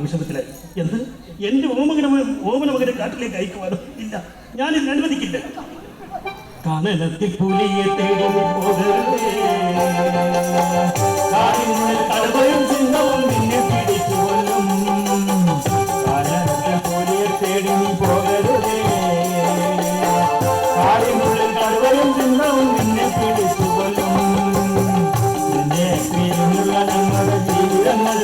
വിഷമത്തിലായി. എന്ത്, എന്റെ ഓമന മകനെ കാട്ടിലേക്ക് അയക്കുവാനോ? ഇല്ല, ഞാനിത് അനുവദിക്കില്ല. കനലത്തിൽ പുലിയെ തേടി പോകരുതേ. കടുവയും സിംഹവും നിന്നെ പിടിച്ചു കൊല്ലും. കാനനത്തിൽ പുലിയെ തേടി നീ പോകരുതേ. കാടിനുള്ളിൽ കടുവയും സിംഹവും നിന്നെ പിടിച്ചു കൊല്ലും. നിന്നെ പിരിഞ്ഞുള്ള ഞങ്ങളുടെ ജീവിതങ്ങൾ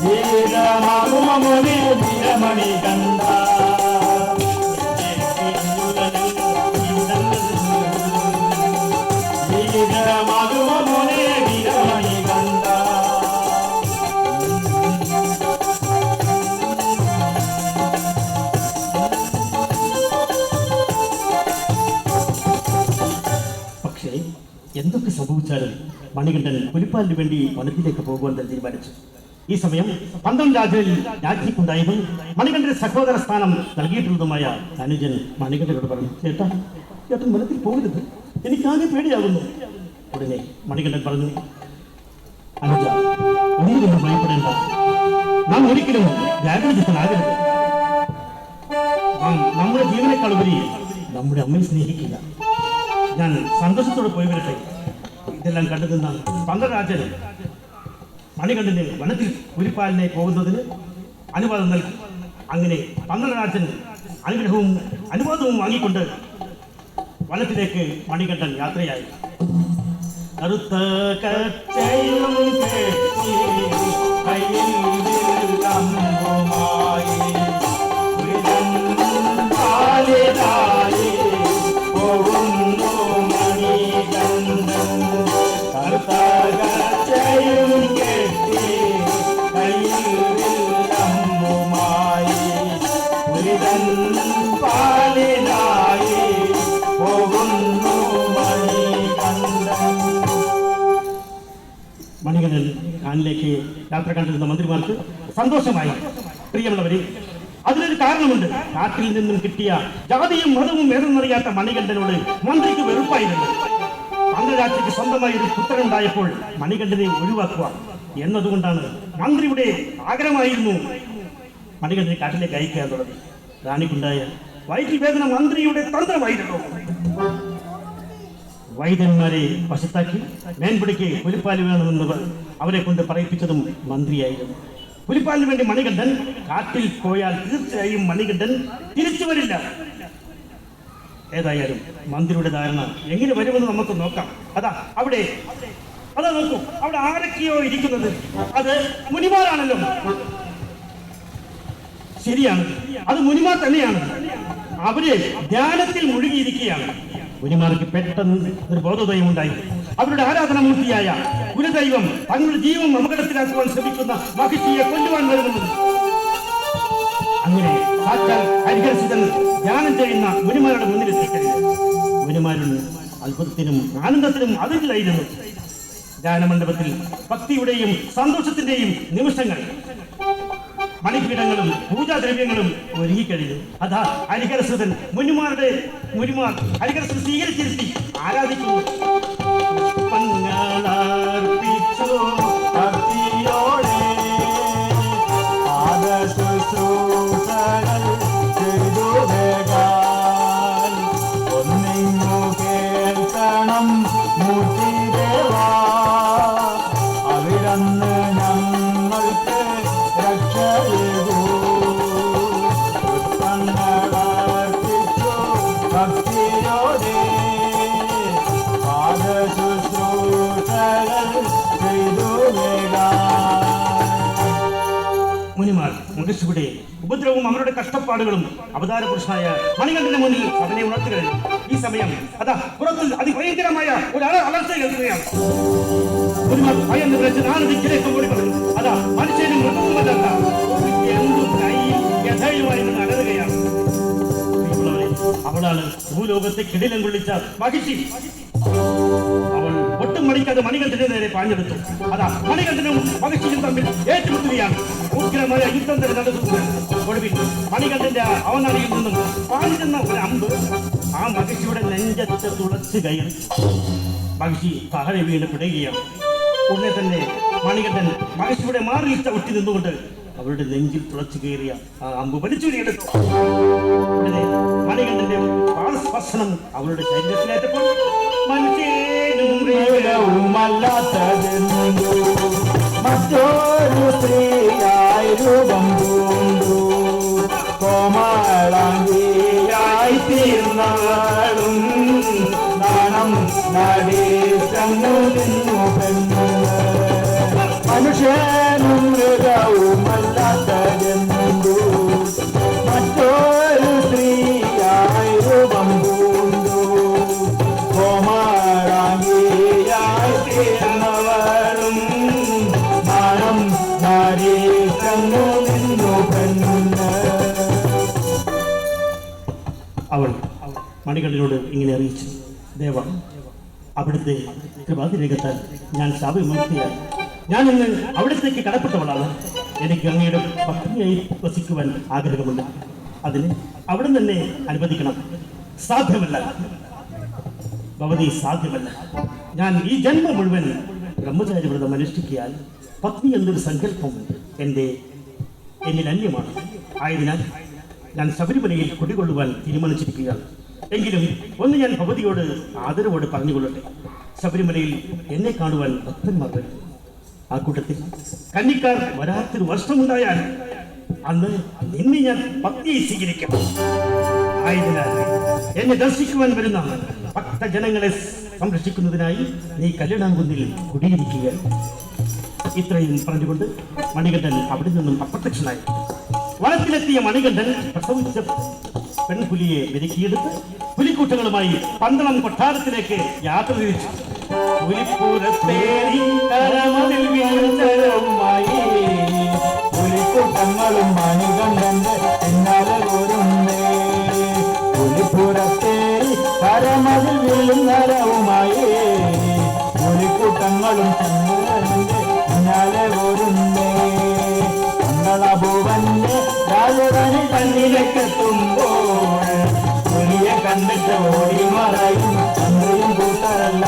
ജീവിതമാകുമോനെ വീരമണി കണ്ട. ജീവിതമാകുമോനെ വീരമണി കണ്ട. പക്ഷേ എന്തൊക്കെ സംഭവിച്ചാലും മണികണ്ഠൻ പുലിപ്പാലിന് വേണ്ടി വനത്തിലേക്ക് പോകുവാൻ തന്നെ തീരുമാനിച്ചു. ഈ സമയം പന്തളം രാജ്ഞിക്കുണ്ടായതും മണികണ്ഠന്റെ സഹോദര സ്ഥാനം നൽകിയിട്ടുള്ളതുമായ അനുജൻ മണികണ്ഠനോട് പറഞ്ഞു, ചേട്ടൻ വനത്തിൽ പോകരുത്, എനിക്കാകെ പേടിയാകുന്നു. ഉടനെ മണികണ്ഠൻ പറഞ്ഞു, അനുജ, ഒന്നിനും ഭയപ്പെടേണ്ട. നാം ഒരിക്കലും വ്യാകുലചിത്തനാകരുത്. നാം നമ്മുടെ ജീവനേക്കാൾ ഉപരി നമ്മുടെ അമ്മയെ സ്നേഹിക്കില്ല. ഞാൻ സന്തോഷത്തോടെ പോയി വരട്ടെ. ഇതെല്ലാം കണ്ടു നിന്ന പന്തളരാജൻ മണികണ്ഠന് വനത്തിൽ പുലിപ്പാലിനെ പോകുന്നതിന് അനുവാദം നൽകി. അങ്ങനെ പന്തളരാജൻ അനുവാദവും വാങ്ങിക്കൊണ്ട് വനത്തിലേക്ക് മണികണ്ഠൻ യാത്രയായി. കറുത്ത കച്ചയും കെട്ടി കയ്യിൽ വില്ലമ്പുമായി പാലിനായി പോകുന്നു മണികണ്ഠൻ. കറുത്ത കച്ചയും കെട്ടി കയ്യിൽ വില്ലമ്പുമായി പുരിതൻ പാലിനായി പോകുന്നു മണികണ്ഠൻ. മണികണ്ഠൻ കാനിലേക്ക് യാത്ര കണ്ടിരുന്ന മന്ത്രിമാർക്ക് സന്തോഷമായി. പ്രിയമുള്ളവരെ, അതിനൊരു കാരണമുണ്ട്. കാട്ടിൽ നിന്നും കിട്ടിയ ജാതിയും മതവും ഏതെന്നറിയാത്ത മണികണ്ഠനോട് മന്ത്രിക്ക് വെറുപ്പായിരുന്നു. പന്തളരാജ്ഞിക്ക് സ്വന്തമായി ഒരു പുത്രനുണ്ടായപ്പോൾ മണികണ്ഠനെ ഒഴിവാക്കുക എന്നതുകൊണ്ടാണ് മന്ത്രിയുടെ ആഗ്രഹമായിരുന്നു മണികണ്ഠനെ കാട്ടിലേക്ക് അയക്കുക എന്നുള്ളത്. റാണിക്കുണ്ടായ വയറ്റിൽ വേദന മന്ത്രിയുടെ തന്ത്രമായിരുന്നു. വൈദ്യന്മാരെ വശത്താക്കി മേൻപിടിക്ക് പുലിപ്പാല് വേണമെന്നവർ അവരെ കൊണ്ട് പറയിപ്പിച്ചതും മന്ത്രിയായിരുന്നു. പുലിപ്പാലിന് വേണ്ടി മണികണ്ഠൻ കാട്ടിൽ പോയാൽ തീർച്ചയായും മണികണ്ഠൻ തിരിച്ചു വരില്ല. ഏതായാലും മന്ത്രിയുടെ ധാരണ എങ്ങനെ വരുമെന്ന് നമുക്ക് നോക്കാം. അതാ നോക്കൂ, അവിടെ ആരൊക്കെയോ ഇരിക്കുന്നത്. അത് മുനിമാരാണല്ലോ. ശരിയാണ്, അത് മുനിമാർ തന്നെയാണ്. അവര് ധ്യാനത്തിൽ മുഴുകിയിരിക്കുകയാണ്. മുനിമാർക്ക് പെട്ടെന്ന് ഒരു ബോധോദയം ഉണ്ടായി. അവരുടെ ആരാധനാമൂർത്തിയായ കുലദൈവം തങ്ങളുടെ ജീവൻ അപകടത്തിലാക്കുവാൻ ശ്രമിക്കുന്ന മഹിഷിയെ കൊല്ലുവാൻ വരുന്നു. അങ്ങനെ സാക്ഷാൽ ഹരിഹരസുതൻ ധ്യാനം ചെയ്യുന്ന മുനിമാരുടെ മുന്നിലെത്തിക്കഴിഞ്ഞു. മുനിമാരുടെ അത്ഭുതത്തിനും ആനന്ദത്തിനും അതിരില്ലായിരുന്നു. ധ്യാനമണ്ഡപത്തിൽ ഭക്തിയുടെയും സന്തോഷത്തിന്റെയും നിമിഷങ്ങൾ. മണിപീഠങ്ങളും പൂജാദ്രവ്യങ്ങളും ഒരുങ്ങിക്കഴിഞ്ഞു. അതാ ഹരിഹരസുതൻ മുനിമാർ ഹരിഹരസുതൻ സ്വീകരിച്ചിരുത്തി ആരാധിക്കുന്നു. പങ്ങളർപ്പിച്ചു ഭക്തിയോടെ പാദശുശ്രൂഷകൾ ചെയ്തു വേഗാൽ ഒന്നിങ്ങു കേൾക്കണം മൂർത്തിദേവാ, അവിടന്ന് ഞങ്ങൾക്ക് രക്ഷയേകൂ. പങ്ങളർപ്പിച്ചു ഭക്തിയോടെ മുനിമാർ മുഖശുവിടെ ഉപദ്രവവും അവരുടെ കഷ്ടപ്പാടുകളും അവതാര പുരുഷനായ മണികണ്ഠന്റെ മുന്നിൽ അവനെ ഉണർത്തി കഴിഞ്ഞു. ഈ സമയം അതാ പുറത്ത് അതിഭയങ്കരമായ ഒരു അലർച്ച കേൾക്കുകയാണ്. മുനിമാർ ഭയന്ന് വിളിച്ച് നാല് ദിക്കിലേക്ക് ഓടി പറഞ്ഞു. അതാ മനുഷ്യനും മൃഗവുമല്ല, എന്തും കൈയിൽ യഥയുമായി നിന്ന് അലറുകയാണ്. അവളാണ് ഭൂലോകത്തെ കിടിലം കൊള്ളിച്ച മഹിഷി. അവൾ ഒട്ടും മണിക്കാതെ മണികണ്ഠന്റെ നേരെ പാഞ്ഞെടുത്തു. അതാ മണികണ്ഠനും മഹിഷിയും തമ്മിൽ ഏറ്റുമുട്ടുകയാണ്. ഉഗ്രമായ യുദ്ധം തന്നെ നടത്തുന്നത്. ഒടുവിൽ മണികണ്ഠന്റെ അവനറിയിൽ നിന്നും പാഞ്ഞെന്ന ഒരു അമ്പ് ആ മഹിഷിയുടെ നെഞ്ചത്ത് തുളച്ചു കയറി. മഹിഷി താഴെ വീണ് പിടയുകയാണ്. ഉടനെ തന്നെ മണികണ്ഠൻ മഹിഷിയുടെ മാറിൽ ചവിട്ടി നിന്നുകൊണ്ട് അവരുടെ നെഞ്ചിൽ തുളച്ചു കയറിയ ആ അമ്പ് വലിച്ചുരിയെടുത്തു. ഉടനെ മണികണ്ഠന്റെ പാദസ്പർശനം അവളുടെ ശരീരത്തിലേറ്റപ്പോൾ മല്ലാത്തതെന്തു മറ്റൊരു സ്ത്രീയായി രൂപം പൂണ്ടു കോമളാംഗിയായി തീർന്നാളും നാണം നടീച്ചങ്ങു നിന്നു പെണ്ണു. മനുഷ്യനും മൃഗവുമല്ലാത്തതെന്തു മറ്റൊരു സ്ത്രീയായി രൂപം പൂണ്ടു കോമളാംഗിയായി തീർന്നവളും നാണം നടീച്ചങ്ങു നിന്നു പെണ്ണു. അവൾ മണികണ്ഠനോട് ഇങ്ങനെ അറിയിച്ചു. ദേവ, അവിടുത്തെ കൃപാതിരേഖത്താൽ ഞാൻ ശാപവിമുക്തിയായി. ഞാൻ ഇന്ന് അവിടത്തേക്ക് കടപ്പെട്ടവളാണ്. എനിക്ക് അങ്ങയുടെ പത്നിയായി വസിക്കുവാൻ ആഗ്രഹമുണ്ട്. അതിന് അവിടെ തന്നെ അനുവദിക്കണം. സാധ്യമല്ല ഭവതി, സാധ്യമല്ല. ഞാൻ ഈ ജന്മം മുഴുവൻ ബ്രഹ്മചാരിവ്രതം അനുഷ്ഠിക്കാൻ പത്നി എന്നൊരു സങ്കല്പം എന്നിൽ അന്യമാണ്. ആയതിനാൽ ഞാൻ ശബരിമലയിൽ കുടികൊള്ളുവാൻ തീരുമാനിച്ചിരിക്കുകയാണ്. എങ്കിലും ഒന്ന് ഞാൻ ഭഗവതിയോട് ആദരവോട് പറഞ്ഞുകൊള്ളട്ടെ. ശബരിമലയിൽ എന്നെ കാണുവാൻ ഭക്തന്മാർ വരും. ആ കൂട്ടത്തിൽ കന്നിക്കാർ വരാത്തൊരു വർഷമുണ്ടായാൽ അന്ന് നിന്നെ ഞാൻ പത്നിയെ സ്വീകരിക്കാം. ആയതിനാൽ എന്നെ ദർശിക്കുവാൻ വരുന്ന ഭക്തജനങ്ങളെ സംരക്ഷിക്കുന്നതിനായി നീ കല്യാണാംകുന്നിൽ കുടിയിരിക്കുക. ഇത്രയും പറഞ്ഞുകൊണ്ട് മണികണ്ഠൻ അവിടെ നിന്നും അപ്രത്യക്ഷനായി. വനത്തിലെത്തിയ മണികണ്ഠൻ പ്രസവിച്ച പെൺപുലിയെ മെരുക്കിയെടുത്ത് പുലിക്കൂട്ടങ്ങളുമായി പന്തളം കൊട്ടാരത്തിലേക്ക് യാത്ര തിരിച്ചു. പുലിപ്പൂരത്തേറി കരമതിൽ വീഴ്ചരവുമായി പുലിക്കൂട്ടങ്ങളും മണികണ്ഠന്റെ പിന്നാലെ പോരുന്നേ. പുലിപ്പുറത്തേറി കരമതിൽ വീഴുന്നരവുമായി പുലിക്കൂട്ടങ്ങളും ചന്ദ്രന്റെ പിന്നാലെ പോരുന്നേ. മംഗളഭുവന്റെ രാജധാനി കണ്ണിലേക്കെത്തുമ്പോൾ പുലിയെ കണ്ടിട്ട് ഓടി മറയും ചന്ദ്രയും കൂട്ടരല്ല.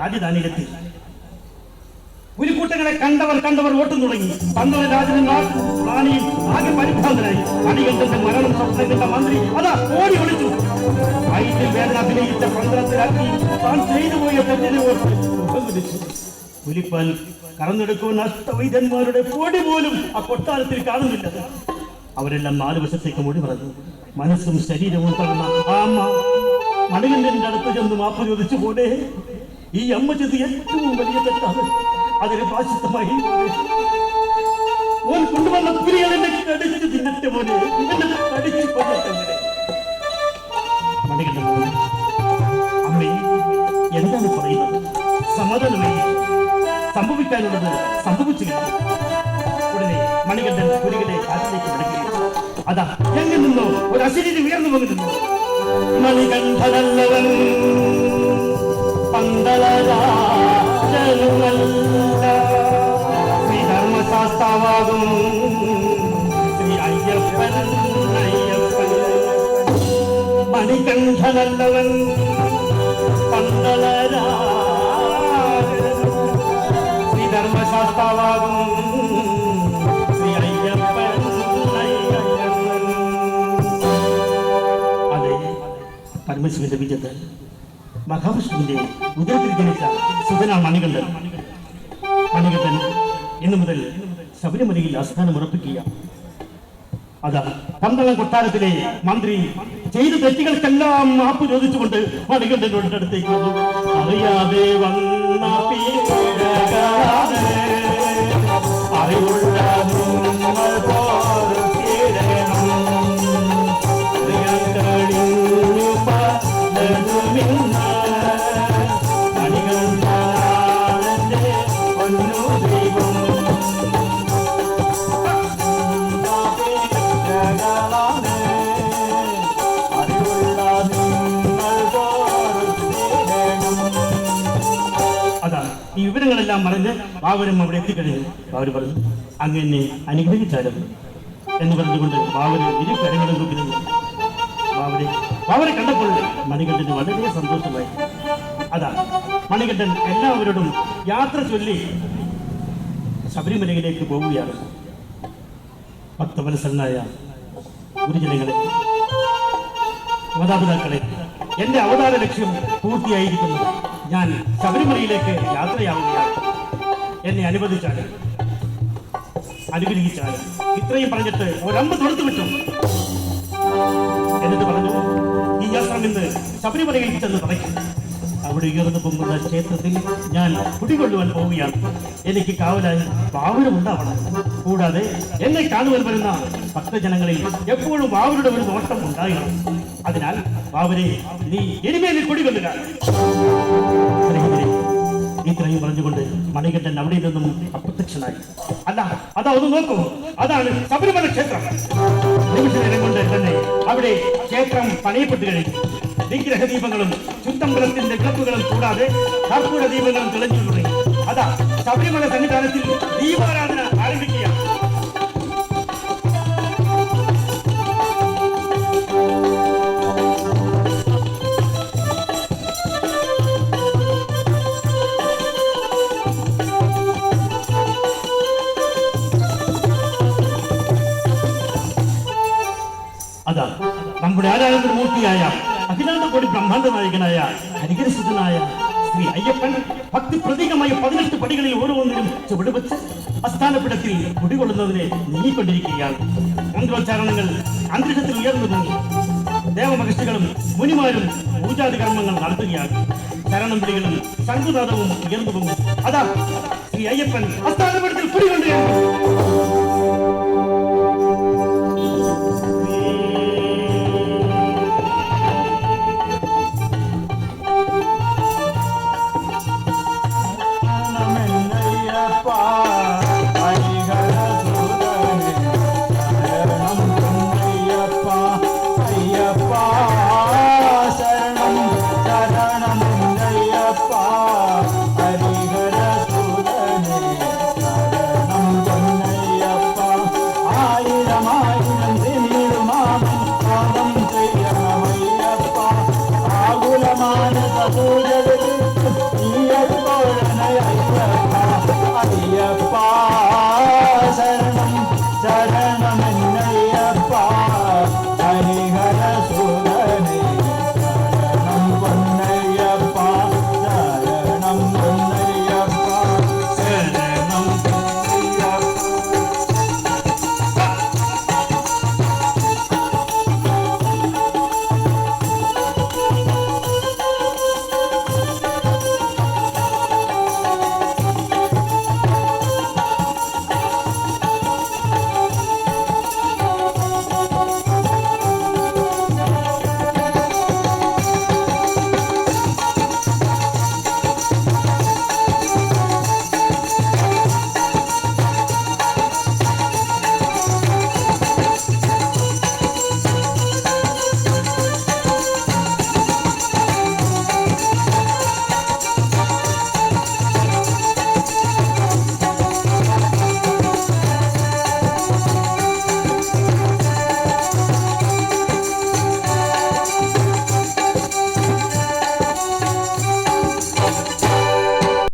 രാജധാനിയിലെത്തി. പുലിക്കൂട്ടങ്ങളെ കണ്ടവർ ഓട്ടം തുടങ്ങി. പന്തള രാജനും റാണിയും ആകെ പരിഭ്രാന്തരായി. മണികണ്ഠന്റെ മരണം സ്വപ്നം കണ്ട മന്ത്രി അതാ ഓടി ഒളിച്ചു. വയറ്റിൽ വേദന അഭിനയിച്ച പന്തളത്തിലാക്കി താൻ ചെയ്തു പോയ തെറ്റിനെ ഓർത്ത് മുഖം വിളിച്ചു. പുലിപ്പാൽ കറന്നെടുക്കുന്ന അഷ്ടവൈദ്യന്മാരുടെ പൊടി പോലും ആ കൊട്ടാരത്തിൽ കാണുന്നില്ല. അവരെല്ലാം 4 വശത്തേക്ക് മുടി പറഞ്ഞു. മനസ്സും ശരീരവും തളർന്ന ആ അമ്മ മണികണ്ഠന്റെ അടുത്ത് ചെന്ന് മാപ്പ് ചോദിച്ചു. പോലെ ഈ അമ്മ ചെയ്ത് ഏറ്റവും വലിയ തെറ്റാണ്. അതിന് പ്രായശ്ചിത്തമായി ഓൻ കൊണ്ടുവന്ന പുലികൾ എന്നെ കടിച്ചു തിന്നട്ടെ പോലെ കടിച്ചു കൊല്ലട്ടെ. മണികണ്ഠൻ അമ്മേ എന്താണ് പറയുന്നത്? സമാധാനമേ, സംഭവിക്കാനുള്ളത് സംഭവിച്ചു കിട്ടും. ഉടനെ മണികണ്ഠൻ പുലികളെ കാട്ടിലേക്ക് മടങ്ങി. അതാ എങ്ങനെ നിന്നോ ഒരു അശരീരി ഉയർന്നു വന്നിരുന്നു. മണികണ്ഠനല്ലവൻ പന്തളരാജനുമല്ല, ശ്രീധർമ്മശാസ്താവാകും ശ്രീ അയ്യപ്പൻ. മണികണ്ഠനല്ലവൻ പന്തളരാജൻ, ശ്രീധർമ്മശാസ്താവാകും ശ്രീ അയ്യപ്പൻ. അതെ, പരമശിവന്റെ വിജയത്തിൽ മഹാവിഷ്ണുവിന്റെ ഉദരത്തിൽ ജനിച്ച സുധനാണ് മണികണ്ഠൻ. മണികണ്ഠൻ ഇന്നു മുതൽ ശബരിമലയിൽ ആസ്ഥാനം ഉറപ്പിക്കുക. അതാ പന്തളം കൊട്ടാരത്തിലെ മന്ത്രി ചെയ്ത തെറ്റുകൾക്കെല്ലാം മാപ്പ് ചോദിച്ചുകൊണ്ട് മണികണ്ഠനോട് അടുത്തേക്ക് വന്നു. അറിയാതെ വന്ന അറിവുള്ള ഈ വിവരങ്ങളെല്ലാം മറിഞ്ഞ് ബാബരും അവിടെ എത്തിക്കഴിഞ്ഞു. ബാബർ പറഞ്ഞു, അങ്ങനെ അനുഗ്രഹിച്ചാലും എന്ന് പറഞ്ഞുകൊണ്ട് ബാബര് ഇരു കരങ്ങളും തൂക്കി നിന്നു. ബാബരെ കണ്ടപ്പോൾ മണികണ്ഠന് വളരെ സന്തോഷമായി. അതാ മണികണ്ഠൻ എല്ലാവരോടും യാത്ര ചൊല്ലി ശബരിമലയിലേക്ക് പോവുകയാണ്. ഭക്തവത്സരനായ ഗുരുജനങ്ങളെ, മാതാപിതാക്കളെ, എന്റെ അവതാര ലക്ഷ്യം പൂർത്തിയായിരിക്കുന്നു. ഞാൻ ശബരിമലയിലേക്ക് യാത്രയാവുകയാണ്. എന്നെ അനുവദിച്ചാലും അനുഗ്രഹിച്ചാലും. ഇത്രയും പറഞ്ഞിട്ട് ഒരമ്പ് തൊടുത്തു വിട്ടു. എന്നിട്ട് പറഞ്ഞു, ഈ യാത്ര ഇന്ന് ശബരിമലയിൽ ചെന്ന് പറയും. അവിടെ ഉയർന്നു പൊങ്ങുന്ന ക്ഷേത്രത്തിൽ ഞാൻ കുടികൊള്ളുവാൻ പോവുകയാണ്. എനിക്ക് കാവലായി ബാബരും ഉണ്ടാവണം. കൂടാതെ എന്നെ കാണുവാൻ വരുന്ന ഭക്തജനങ്ങളിൽ എപ്പോഴും ബാബരുടെ ഒരു നോട്ടം ഉണ്ടാകണം. അതിനാൽ ബാബരെ, നീ ഇനിമേലിൽ കുടികൊള്ളുക. ഇത്രയും പറഞ്ഞുകൊണ്ട് മണികണ്ഠൻ അവിടെ നിന്നും അപ്രത്യക്ഷനായി. അല്ല, അതാ ഒന്ന് നോക്കൂ, അതാണ് ശബരിമല ക്ഷേത്രം. നിമിഷ നേരം കൊണ്ട് തന്നെ അവിടെ ക്ഷേത്രം പണിയപ്പെട്ടു കഴിഞ്ഞു. വിഗ്രഹ ദീപങ്ങളും ചുറ്റമ്പലത്തിന്റെ വിളക്കുകളും കൂടാതെ കർപ്പൂര ദീപങ്ങളും തെളിഞ്ഞു തുടങ്ങി. അതാ ശബരിമല സന്നിധാനത്തിൽ ദീപാരാധന ആരംഭിക്കുകയാണ്. അതാ നമ്മുടെ ആരാധനമൂർത്തിയായ അഖിലാണ്ട കോടി ബ്രഹ്മാണ്ഡ നായകനായ ഹരിഹരസുതനായ ശ്രീ അയ്യപ്പൻ ഭക്തി പ്രതീകമായ 18 പടികളിൽ ഓരോന്നിനും ചുവടുവെച്ച് അസ്ഥാനപ്പിടത്തിൽ കുടികൊള്ളുന്നതിനെ നീങ്ങിക്കൊണ്ടിരിക്കുകയാണ്. മന്ത്രോച്ചാരണങ്ങൾ അന്തരീക്ഷത്തിൽ ഉയർന്നു പൊങ്ങി. ദേവമഹർഷികളും മുനിമാരും പൂജാതി കർമ്മങ്ങൾ നടത്തുകയാണ്. ശരണം വിളികളും ശംഖുനാദവും ഉയർന്നു പൊങ്ങും. അതാ ശ്രീ അയ്യപ്പൻ അസ്ഥാനപ്പിടത്തിൽ കുടികൊണ്ടിരിക്കുന്നു.